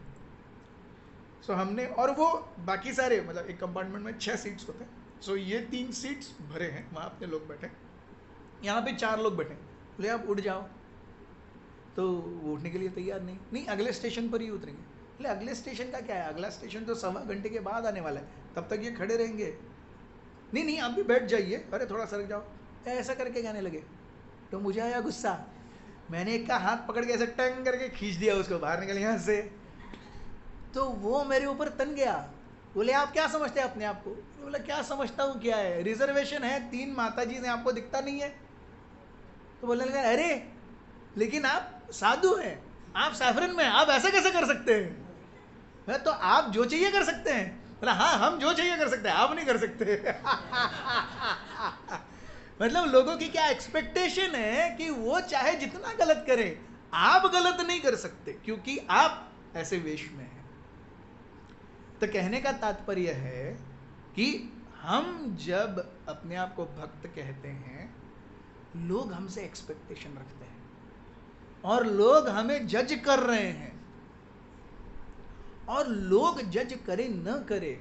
S1: सो हमने, और वो बाकी सारे, मतलब एक कंपार्टमेंट में 6 सीट्स होते हैं। सो ये 3 सीट्स भरे हैं, वहाँ अपने लोग बैठे, यहाँ पे 4 लोग बैठे। बोले आप उठ जाओ, तो वो उठने के लिए तैयार नहीं, अगले स्टेशन पर ही उतरेंगे। बोले अगले स्टेशन का क्या है, अगला स्टेशन तो 1.25 घंटे के बाद आने वाला है, तब तक ये खड़े रहेंगे। नहीं आप भी बैठ जाइए, अरे थोड़ा सरक जाओ, ऐसा करके गाने लगे। तो मुझे आया गुस्सा, मैंने एक का हाथ पकड़ के ऐसे टंग करके खींच दिया उसको, बाहर निकल यहाँ से। तो वो मेरे ऊपर तन गया, बोले आप क्या समझते हैं अपने आप को। बोला क्या समझता हूँ, क्या है, रिजर्वेशन है, 3 माता जी ने, आपको दिखता नहीं है। तो बोलने लगा अरे लेकिन आप साधु हैं, आप सैफरन में, आप ऐसा कैसे कर सकते हैं। तो आप जो चाहिए कर सकते हैं। बोला हाँ हम जो चाहिए कर सकते हैं, आप नहीं कर सकते। मतलब लोगों की क्या एक्सपेक्टेशन है कि वो चाहे जितना गलत करे, आप गलत नहीं कर सकते क्योंकि आप ऐसे वेश में हैं। तो कहने का तात्पर्य है कि हम जब अपने आप को भक्त कहते हैं, लोग हमसे एक्सपेक्टेशन रखते हैं और लोग हमें जज कर रहे हैं। और लोग जज करे न करे,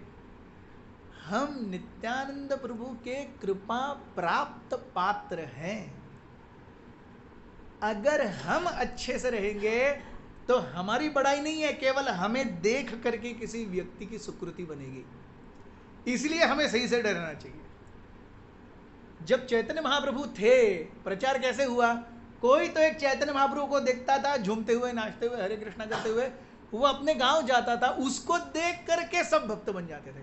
S1: हम नित्यानंद प्रभु के कृपा प्राप्त पात्र हैं। अगर हम अच्छे से रहेंगे तो हमारी बड़ाई नहीं है, केवल हमें देख करके किसी व्यक्ति की सुकृति बनेगी। इसलिए हमें सही से डरना चाहिए। जब चैतन्य महाप्रभु थे, प्रचार कैसे हुआ, कोई तो एक चैतन्य महाप्रभु को देखता था झूमते हुए, नाचते हुए, हरे कृष्णा करते हुए, वो अपने गांव जाता था, उसको देख करके सब भक्त बन जाते थे।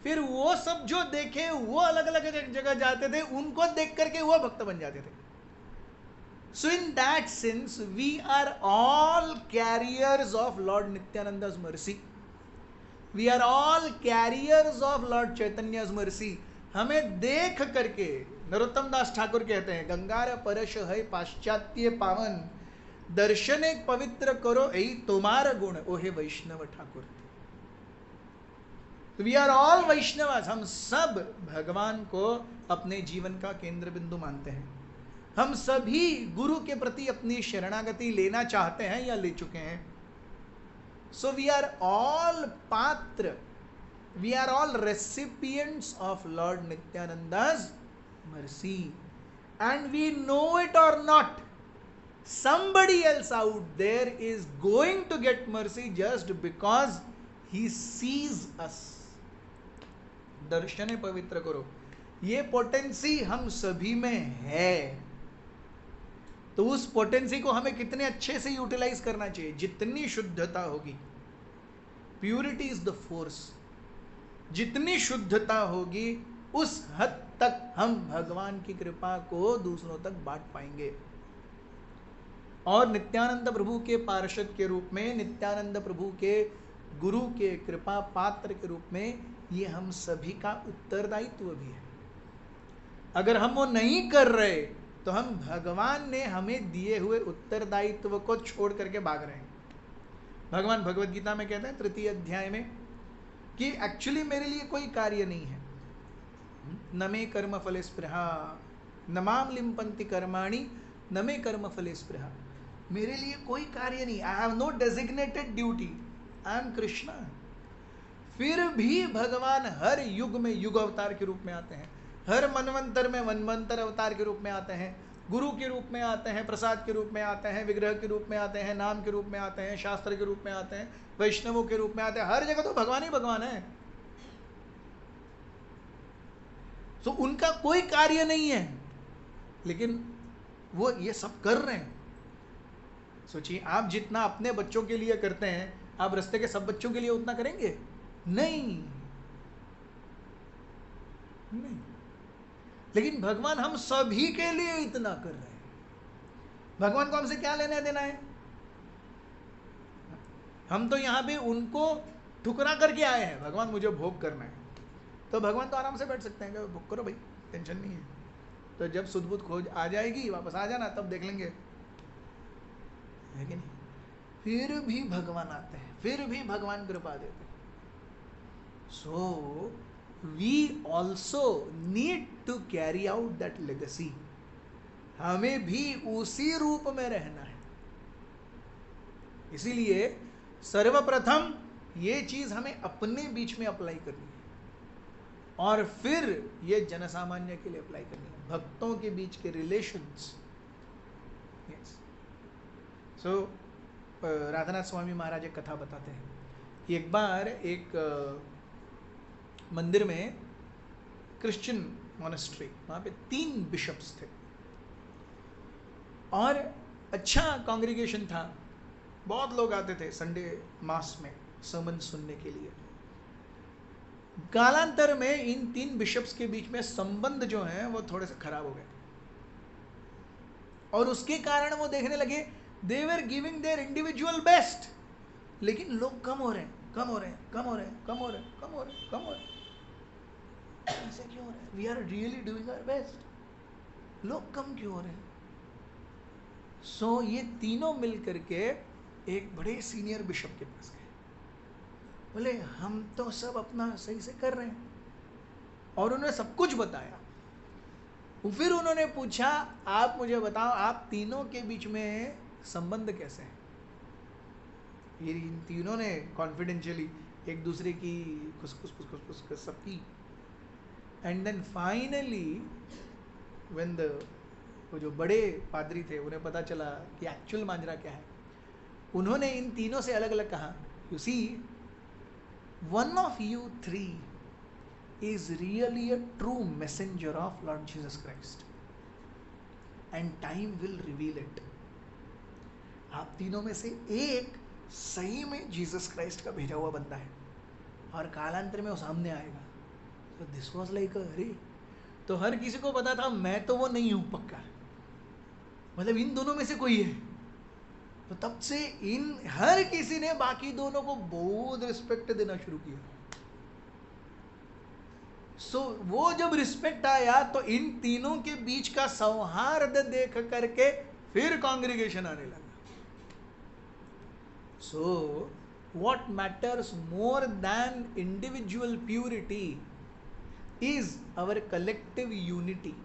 S1: फिर वो सब जो देखे वो अलग अलग जगह जाते थे, उनको देख करके वो भक्त बन जाते थे। So in that sense, we are all carriers of Lord Nityananda's mercy. We are all carriers of Lord Chaitanya's mercy. हमें देख करके, नरोत्तम दास ठाकुर कहते हैं, गंगार परश है पाश्चात्य पावन, दर्शन एक पवित्र करो यही तुम्हारा गुण, ओहे Vaishnava Thakur. We are all Vaishnavas, हम सब भगवान को अपने जीवन का केंद्र बिंदु मानते हैं। हम सभी गुरु के प्रति अपनी शरणागति लेना चाहते हैं या ले चुके हैं। So we are all patra, we are all recipients of lord Nityananda's mercy, and we know it or not, somebody else out there is going to get mercy just because he sees us. दर्शन पवित्र करो, ये potency हम सभी में है। तो उस potency को हमें कितने अच्छे से यूटिलाइज करना चाहिए, जितनी शुद्धता होगी, प्यूरिटी इज द फोर्स, जितनी शुद्धता होगी उस हद तक हम भगवान की कृपा को दूसरों तक बांट पाएंगे। और नित्यानंद प्रभु के पार्षद के रूप में, नित्यानंद प्रभु के गुरु के कृपा पात्र के रूप में, ये हम सभी का उत्तरदायित्व भी है। अगर हम वो नहीं कर रहे तो हम भगवान ने हमें दिए हुए उत्तरदायित्व को छोड़ करके भाग रहे हैं। भगवान भगवत गीता में कहते हैं 3 अध्याय में कि एक्चुअली मेरे लिए कोई कार्य नहीं है, न मे कर्म फले स्पृहा, न माम लिम्पन्ति कर्माणि, न मे कर्म फले स्पृहा। मेरे लिए कोई कार्य नहीं, I have no designated duty, I am Krishna. फिर भी भगवान हर युग में युग अवतार के रूप में आते हैं, हर मनवंतर में मनवंतर अवतार के रूप में आते हैं, गुरु के रूप में आते हैं, प्रसाद के रूप में आते हैं, विग्रह के रूप में आते हैं, नाम के रूप में आते हैं, शास्त्र के रूप में आते हैं, वैष्णवों के रूप में आते हैं। हर जगह तो भगवान ही भगवान है। तो उनका कोई कार्य नहीं है। लेकिन वो ये सब कर रहे हैं। सोचिए, आप जितना अपने बच्चों के लिए करते हैं, आप रास्ते के सब बच्चों के लिए उतना करेंगे? नहीं, नहीं। लेकिन भगवान हम सभी के लिए इतना कर रहे हैं। भगवान को हमसे क्या लेना देना है? हम तो यहाँ पे उनको ठुकरा करके आए हैं, भगवान मुझे भोग करना है, तो भगवान तो आराम से बैठ सकते हैं कि भोग करो भाई, टेंशन नहीं है। तो जब सुध बुध खोज आ जाएगी, वापस आ जाना, तब देख लेंगे, है कि नहीं? फिर भी भगवान आते हैं, फिर भी भगवान कृपा देते हैं। So we also need to carry out that legacy. हमें भी उसी रूप में रहना है। इसीलिए सर्वप्रथम ये चीज हमें अपने बीच में अप्लाई करनी है, और फिर ये जनसामान्य के लिए अप्लाई करनी है, भक्तों के बीच के रिलेशंस। यस। सो राधानाथ स्वामी महाराज एक कथा बताते हैं कि एक बार एक मंदिर में, क्रिश्चियन मोनेस्ट्री, वहाँ पे 3 बिशप्स थे और अच्छा कांग्रीगेशन था, बहुत लोग आते थे संडे मास में सर्मन सुनने के लिए। कालांतर में इन 3 बिशप्स के बीच में संबंध जो हैं वो थोड़े से खराब हो गए, और उसके कारण वो देखने लगे they were giving their individual best, लेकिन लोग कम हो रहे हैं, कम हो रहे हैं, कम हो रहे हैं, कम हो रहे हैं, कम हो रहे हैं, कम हो रहे हैं। ऐसे क्यों हो रहा है? We are really doing our best, लोग कम क्यों हो रहे हैं? सो ये तीनों मिल करके एक बड़े सीनियर बिशप के पास गए, बोले हम तो सब अपना सही से कर रहे हैं, और उन्होंने सब कुछ बताया। फिर उन्होंने पूछा, आप मुझे बताओ, आप तीनों के बीच में संबंध कैसे है? ये इन तीनों ने कॉन्फिडेंशियली एक दूसरे की खुस सब की, एंड देन फाइनली व्हेन वो जो बड़े पादरी थे उन्हें पता चला कि एक्चुअल माजरा क्या है, उन्होंने इन तीनों से अलग अलग कहा, you see, one of you 3 is really a true messenger of Lord Jesus Christ, and time will reveal it. आप तीनों में से एक सही में जीसस क्राइस्ट का भेजा हुआ बंदा है, और कालांतर में वो सामने आएगा। So this was like अरे, तो हर किसी को पता था मैं तो वो नहीं हूँ पक्का, मतलब इन दोनों में से कोई है। तो तब से इन हर किसी ने बाकी दोनों को बहुत रिस्पेक्ट देना शुरू किया। सो वो जब रिस्पेक्ट आया तो इन तीनों के बीच का सौहार्द देख करके फिर कांग्रीगेशन आने लगा। So what matters more than individual purity is our collective unity.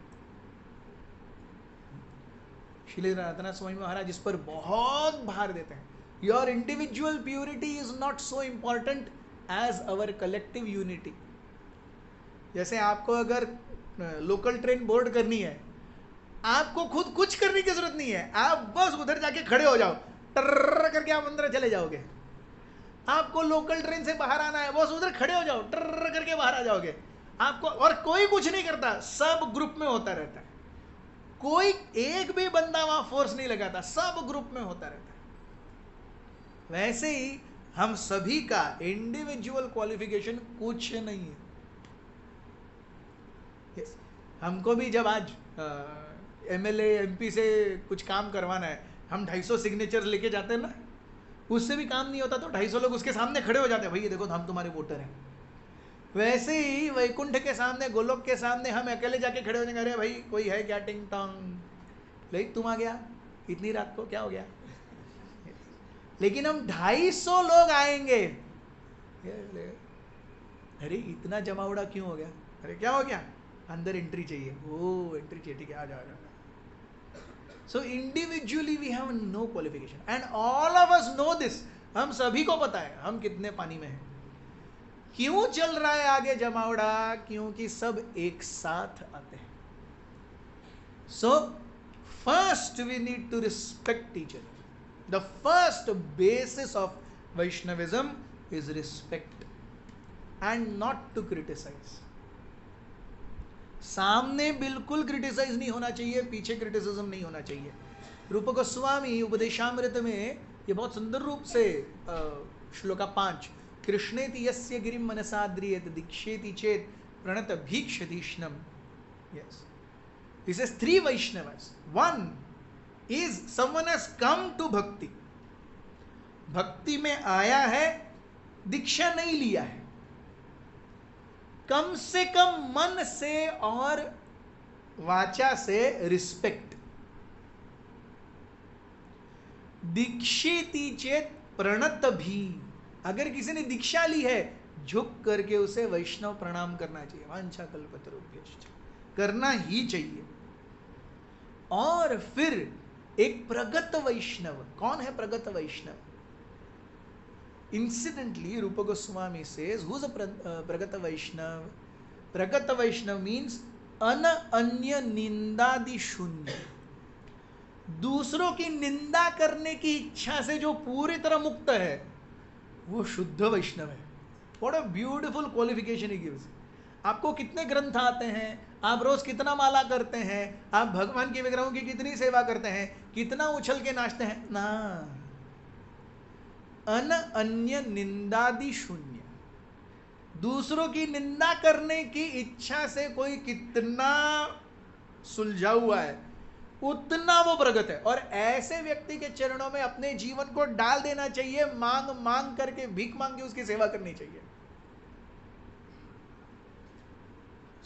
S1: Shri Radhanath Swami Maharaj इस पर बहुत भार देते हैं। Your individual purity is not so important as our collective unity. जैसे आपको अगर लोकल ट्रेन बोर्ड करनी है, आपको खुद कुछ करने की जरूरत नहीं है, आप बस उधर जाके खड़े हो जाओ, टर्र करके आप अंदर चले जाओगे। आपको लोकल ट्रेन से बाहर आना है, बस उधर खड़े हो जाओ, टर्र करके बाहर आ जाओगे। आपको और कोई कुछ नहीं करता, सब ग्रुप में होता रहता है। कोई एक भी बंदा वहां फोर्स नहीं लगाता, सब ग्रुप में होता रहता है। वैसे ही हम सभी का इंडिविजुअल क्वालिफिकेशन कुछ नहीं है। हमको भी जब आज एमएलए एमपी से कुछ काम करवाना है, हम 250 सिग्नेचर लेके जाते हैं ना, उससे भी काम नहीं होता तो 250 लोग उसके सामने खड़े हो जाते हैं, भाई ये देखो हम तुम्हारे वोटर हैं। वैसे ही वैकुंठ के सामने, गोलोक के सामने हम अकेले जाके खड़े हो जाएंगे, अरे भाई कोई है क्या, टिंग टोंग, लेकिन तुम आ गया इतनी रात को, क्या हो गया। लेकिन हम 250 लोग आएंगे, अरे इतना जमावड़ा क्यों हो गया, अरे क्या हो गया, अंदर एंट्री चाहिए, ओ एंट्री चाहिए, ठीक है आ जाओ। So individually we have no qualification and all of us know this. हम सभी को पता है हम कितने पानी में हैं। क्यों चल रहा है आगे जमावड़ा, क्योंकि सब एक साथ आते हैं। So first we need to respect each other. The first basis of Vaishnavism is respect and not to criticise. सामने बिल्कुल क्रिटिसाइज नहीं होना चाहिए, पीछे क्रिटिसिज्म नहीं होना चाहिए। रूप गोस्वामी उपदेशामृत में ये बहुत सुंदर रूप से श्लोका 5, कृष्णेति यस्य गिरिम मनसाद्रियेत दीक्षेति चेत प्रणत भीक्षतीष्णम। Yes, this is 3 Vaishnavas. One is someone has come to भक्ति, भक्ति में आया है, दीक्षा नहीं लिया है, कम से कम मन से और वाचा से रिस्पेक्ट। दीक्षिति चेत प्रणत भी, अगर किसी ने दीक्षा ली है, झुक करके उसे वैष्णव प्रणाम करना चाहिए, वांछा कल्पतरुभ्यश्च, करना ही चाहिए। और फिर एक प्रगत वैष्णव, कौन है प्रगत वैष्णव? इंसिडेंटली रूप Goswami says who is a प्रगत वैष्णव? प्रगत वैष्णव मीन्स अन्य निंदादि शून्य, दूसरों की निंदा करने की इच्छा से जो पूरी तरह मुक्त है, वो शुद्ध वैष्णव है। What a beautiful qualification he gives. आपको कितने ग्रंथ आते हैं, आप रोज कितना माला करते हैं, आप भगवान के विग्रहों की कितनी सेवा करते हैं, कितना उछल के नाचते हैं ना, अन्य निंदादि शून्य, दूसरों की निंदा करने की इच्छा से कोई कितना सुलझा हुआ है, उतना वो प्रगत है। और ऐसे व्यक्ति के चरणों में अपने जीवन को डाल देना चाहिए, मांग मांग करके, भीख मांग के उसकी सेवा करनी चाहिए।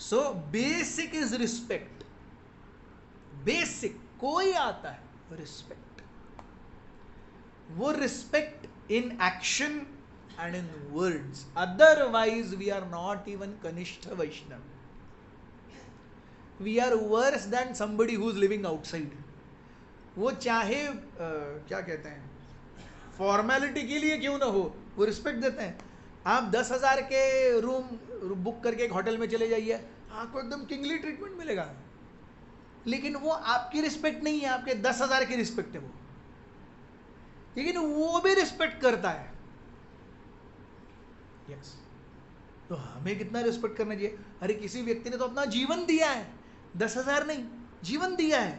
S1: So basic is respect, basic कोई आता है रिस्पेक्ट, वो respect in action and in words, otherwise we are not even Kanishta Vaishnav. We are worse than somebody who is living outside. वो चाहे क्या कहते हैं, फॉर्मेलिटी के लिए क्यों ना हो, वो रिस्पेक्ट देते हैं। आप 10,000 के रूम बुक करके एक होटल में चले जाइए, आपको एकदम किंगली ट्रीटमेंट मिलेगा, लेकिन वो आपकी रिस्पेक्ट नहीं है, आपके 10,000 की रिस्पेक्ट है वो, लेकिन वो भी रिस्पेक्ट करता है। Yes. तो हमें कितना रिस्पेक्ट करना चाहिए? अरे किसी व्यक्ति ने तो अपना जीवन दिया है, 10,000 नहीं, जीवन दिया है,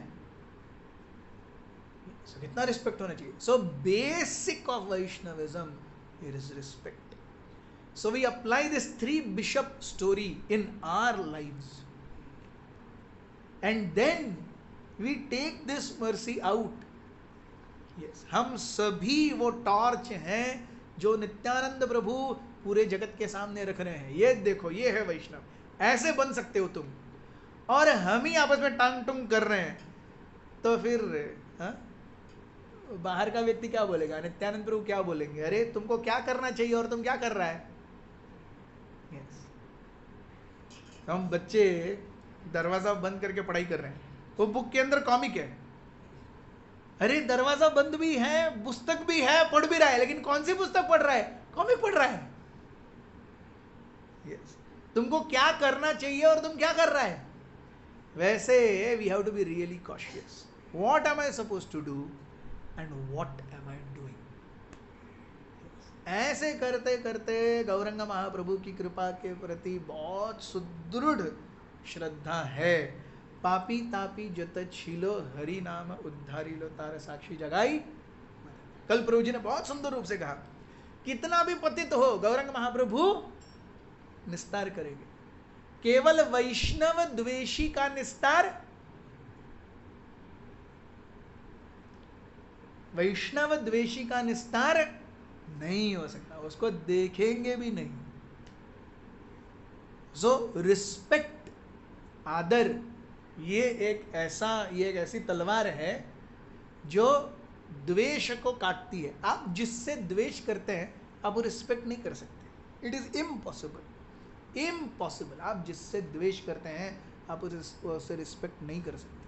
S1: so, कितना रिस्पेक्ट होना चाहिए। So basic of Vaishnavism is respect. So we apply this 3 bishop story in our lives and then we take this mercy out. Yes, हम सभी वो टॉर्च हैं जो नित्यानंद प्रभु पूरे जगत के सामने रख रहे हैं। ये देखो, ये है वैष्णव, ऐसे बन सकते हो तुम, और हम ही आपस में टांग टुंग कर रहे हैं, तो फिर बाहर का व्यक्ति क्या बोलेगा? नित्यानंद प्रभु क्या बोलेंगे? अरे तुमको क्या करना चाहिए और तुम क्या कर रहा है? yes. हम बच्चे दरवाजा बंद करके पढ़ाई कर रहे हैं, वो बुक के अंदर कॉमिक है, अरे दरवाजा बंद भी है, पुस्तक भी है, पढ़ भी रहा है, लेकिन कौन सी पुस्तक पढ़ रहा है? कॉमिक पढ़ रहा है। yes. तुमको क्या करना चाहिए और तुम क्या कर रहा है? वैसे we have to be really cautious, what am I suppose to do and what am I doing. ऐसे करते करते गौरंग महाप्रभु की कृपा के प्रति बहुत सुदृढ़ श्रद्धा है। पापी तापी जत छिलो हरि नाम उद्धारी लो तार साक्षी जगाई। कल प्रभु जी ने बहुत सुंदर रूप से कहा, कितना भी पतित हो गौरंग महाप्रभु निस्तार करेंगे। केवल वैष्णव द्वेषी का निस्तार, वैष्णव द्वेषी का निस्तार नहीं हो सकता, उसको देखेंगे भी नहीं। सो रिस्पेक्ट, आदर, ये एक ऐसी तलवार है जो द्वेष को काटती है। आप जिससे द्वेष करते हैं आप वो रिस्पेक्ट नहीं कर सकते, इट इज इम्पॉसिबल, इम्पॉसिबल। आप जिससे द्वेष करते हैं आप उससे रिस्पेक्ट नहीं कर सकते।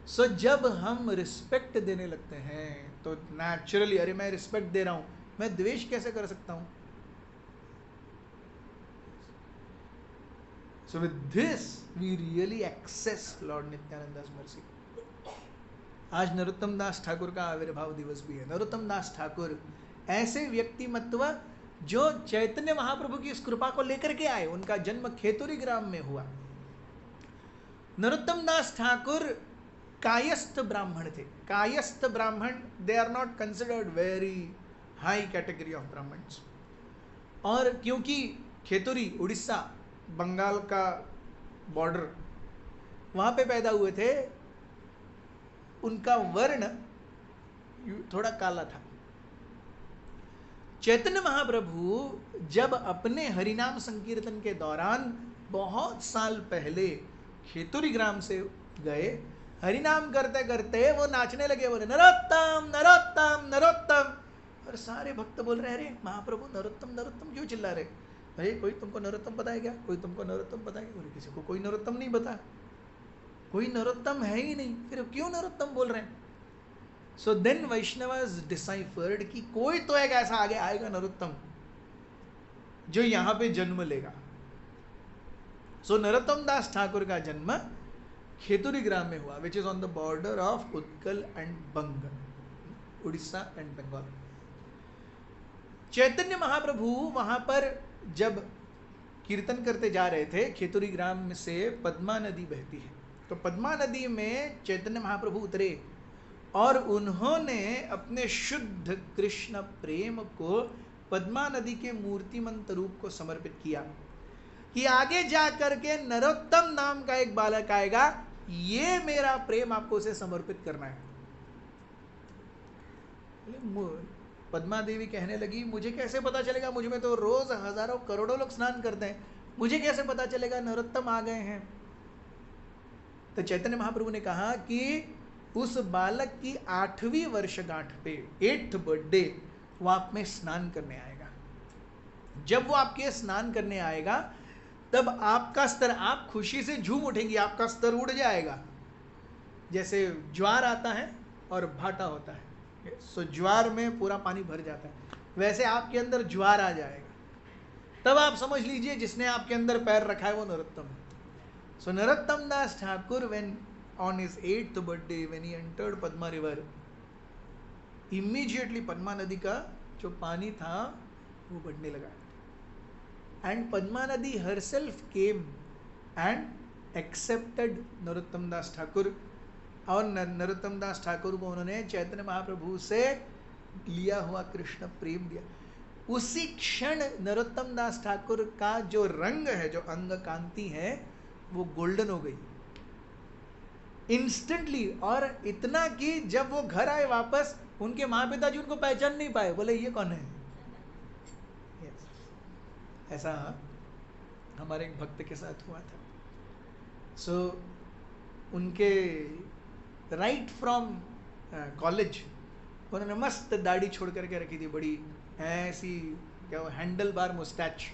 S1: सो जब हम रिस्पेक्ट देने लगते हैं तो नेचुरली, अरे मैं रिस्पेक्ट दे रहा हूं, मैं द्वेष कैसे कर सकता हूं? So with this we really access Lord Nityananda's mercy. आज नरोत्तम दास ठाकुर का आविर्भाव दिवस भी है। नरोत्तम दास ठाकुर ऐसे व्यक्तिमत्व जो चैतन्य महाप्रभु की इस कृपा को लेकर के आए। उनका जन्म खेतुरी ग्राम में हुआ। नरोत्तम दास ठाकुर कायस्थ ब्राह्मण थे। कायस्थ ब्राह्मण, they are not considered very high category of Brahmins. और क्योंकि खेतुरी उड़ीसा, बंगाल का बॉर्डर, वहां पे पैदा हुए थे, उनका वर्ण थोड़ा काला था। चैतन्य महाप्रभु जब अपने हरिनाम संकीर्तन के दौरान बहुत साल पहले खेतुरी ग्राम से गए, हरिनाम करते करते वो नाचने लगे, बोले नरोत्तम नरोत्तम नरोत्तम। और सारे भक्त बोल रहे, अरे महाप्रभु नरोत्तम नरोत्तम क्यों चिल्ला रहे? भाई कोई तुमको नरोत्तम पता है क्या? कोई तुमको नरोत्तम पता है क्या? बोले किसी को कोई नरोत्तम नहीं पता, कोई नरोत्तम है ही नहीं, फिर क्यों नरोत्तम बोल रहे हैं? सो देन वैष्णवस डिसाइफर्ड कि कोई तो एक ऐसा आगे आएगा नरोत्तम जो यहां पे जन्म लेगा। सो नरोत्तम दास ठाकुर का जन्म खेतुरी ग्राम में हुआ, which is on the border of Utkal and Bang, Orissa and Bengal. Chaitanya Mahaprabhu वहां पर जब कीर्तन करते जा रहे थे, खेतुरी ग्राम से पद्मा नदी बहती है, तो पद्मा नदी में चैतन्य महाप्रभु उतरे और उन्होंने अपने शुद्ध कृष्ण प्रेम को पद्मा नदी के मूर्तिमंत रूप को समर्पित किया कि आगे जा करके नरोत्तम नाम का एक बालक आएगा, ये मेरा प्रेम आपको उसे समर्पित करना है। पद्मा देवी कहने लगी, मुझे कैसे पता चलेगा? मुझ में तो रोज हजारों करोड़ों लोग स्नान करते हैं, मुझे कैसे पता चलेगा नरोत्तम आ गए हैं? तो चैतन्य महाप्रभु ने कहा कि उस बालक की 8वीं वर्षगांठ पे, 8th बर्थडे, वो आप में स्नान करने आएगा। जब वो आपके स्नान करने आएगा तब आपका स्तर, आप खुशी से झूम उठेंगी, आपका स्तर उड़ जाएगा। जैसे ज्वार आता है और भाटा होता है, सो ज्वार में पूरा पानी भर जाता है, वैसे आपके अंदर ज्वार आ जाएगा। तब आप समझ लीजिए जिसने आपके अंदर पैर रखा है वो नरोत्तम है। So Narottam Das Thakur when on his 8th birthday when he entered Padma river, immediately Padma नदी का जो पानी था वो बढ़ने लगा, and पद्मा नदी herself came and accepted Narottam Das Thakur, और नरोत्तम दास ठाकुर को उन्होंने चैतन्य महाप्रभु से लिया हुआ कृष्ण प्रेम दिया। उसी क्षण नरोत्तम दास ठाकुर का जो रंग है, जो अंग कांति है, वो गोल्डन हो गई इंस्टेंटली। और इतना कि जब वो घर आए वापस, उनके माँ पिताजी उनको पहचान नहीं पाए, बोले ये कौन है? yes. ऐसा हमारे एक भक्त के साथ हुआ था। सो उनके राइट फ्रॉम कॉलेज उन्होंने मस्त दाढ़ी छोड़ करके रखी थी, बड़ी ऐसी, क्या वो हैंडल बार मुस्टैच,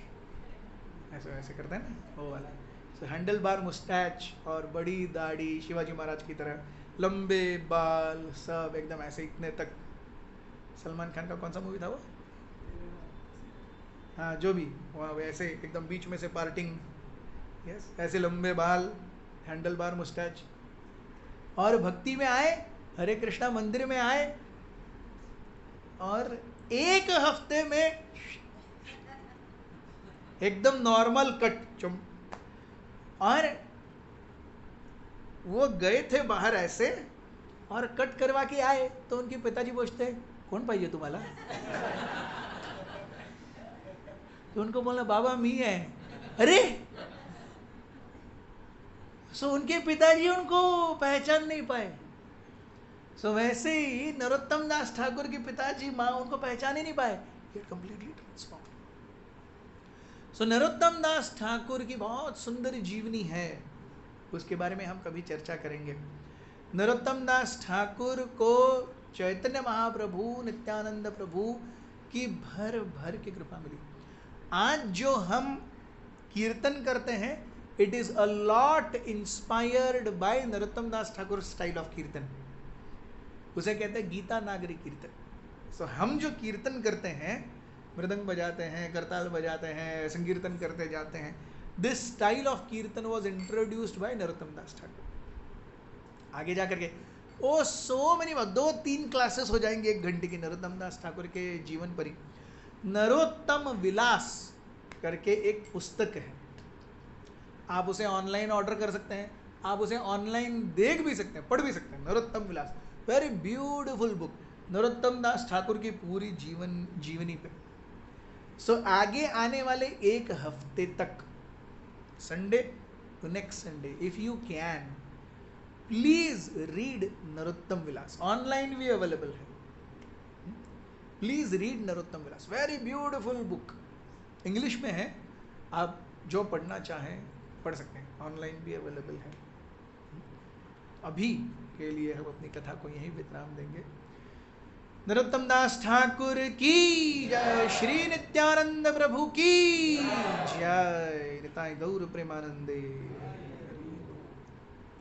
S1: ऐसे ऐसे करते हैं ना वो वाला, हैंडल बार मुस्टैच और बड़ी दाढ़ी, शिवाजी महाराज की तरह लंबे बाल, सब एकदम ऐसे इतने तक। सलमान खान का कौन सा मूवी था वो? हाँ, जो भी, वहाँ ऐसे एकदम बीच में से पार्टिंग, यस, ऐसे लंबे बाल, हैंडल बार मुस्टैच। और भक्ति में आए, हरे कृष्णा मंदिर में आए, और एक हफ्ते में एकदम नॉर्मल कट चुम। और वो गए थे बाहर ऐसे और कट करवा के आए, तो उनके पिताजी पूछते, कौन पाइए तुम्हाला? तो उनको बोला, बाबा मी है। अरे, सो उनके पिताजी उनको पहचान नहीं पाए। सो वैसे ही नरोत्तम दास ठाकुर के पिताजी, माँ, उनको पहचान ही नहीं पाए। Completely transform. So Narottam Das Thakur की बहुत सुंदर जीवनी है, उसके बारे में हम कभी चर्चा करेंगे। नरोत्तम दास ठाकुर को चैतन्य महाप्रभु, नित्यानंद प्रभु की भर भर की कृपा मिली। आज जो हम कीर्तन करते हैं, it is a lot inspired by Narottam Das Thakur style of कीर्तन। उसे कहते हैं गीता नागरी कीर्तन। सो हम जो कीर्तन करते हैं, मृदंग बजाते हैं, करताल बजाते हैं, संकीर्तन करते जाते हैं, दिस स्टाइल ऑफ कीर्तन was introduced by Narottam Das Thakur. आगे जाकर के सो मेनी 2-3 क्लासेस हो जाएंगे 1 घंटे की नरोत्तम दास ठाकुर के जीवन पर ही। नरोत्तम विलास करके एक पुस्तक है, आप उसे ऑनलाइन ऑर्डर कर सकते हैं, आप उसे ऑनलाइन देख भी सकते हैं, पढ़ भी सकते हैं। Narottam Vilas, very beautiful book, Narottam Das Thakur की पूरी जीवनी पे। सो आगे आने वाले एक हफ्ते तक, Sunday to next Sunday, if you can please read Narottam Vilas, online भी अवेलेबल है। Please read Narottam Vilas, very beautiful book, English में है, आप जो पढ़ना चाहें पढ़ सकते हैं, ऑनलाइन भी अवेलेबल है। अभी के लिए हम अपनी कथा को यहीं विराम देंगे। नरोत्तम दास ठाकुर की जय, श्री नित्यानंद प्रभु की जय, निताय गौर प्रेमानंदे।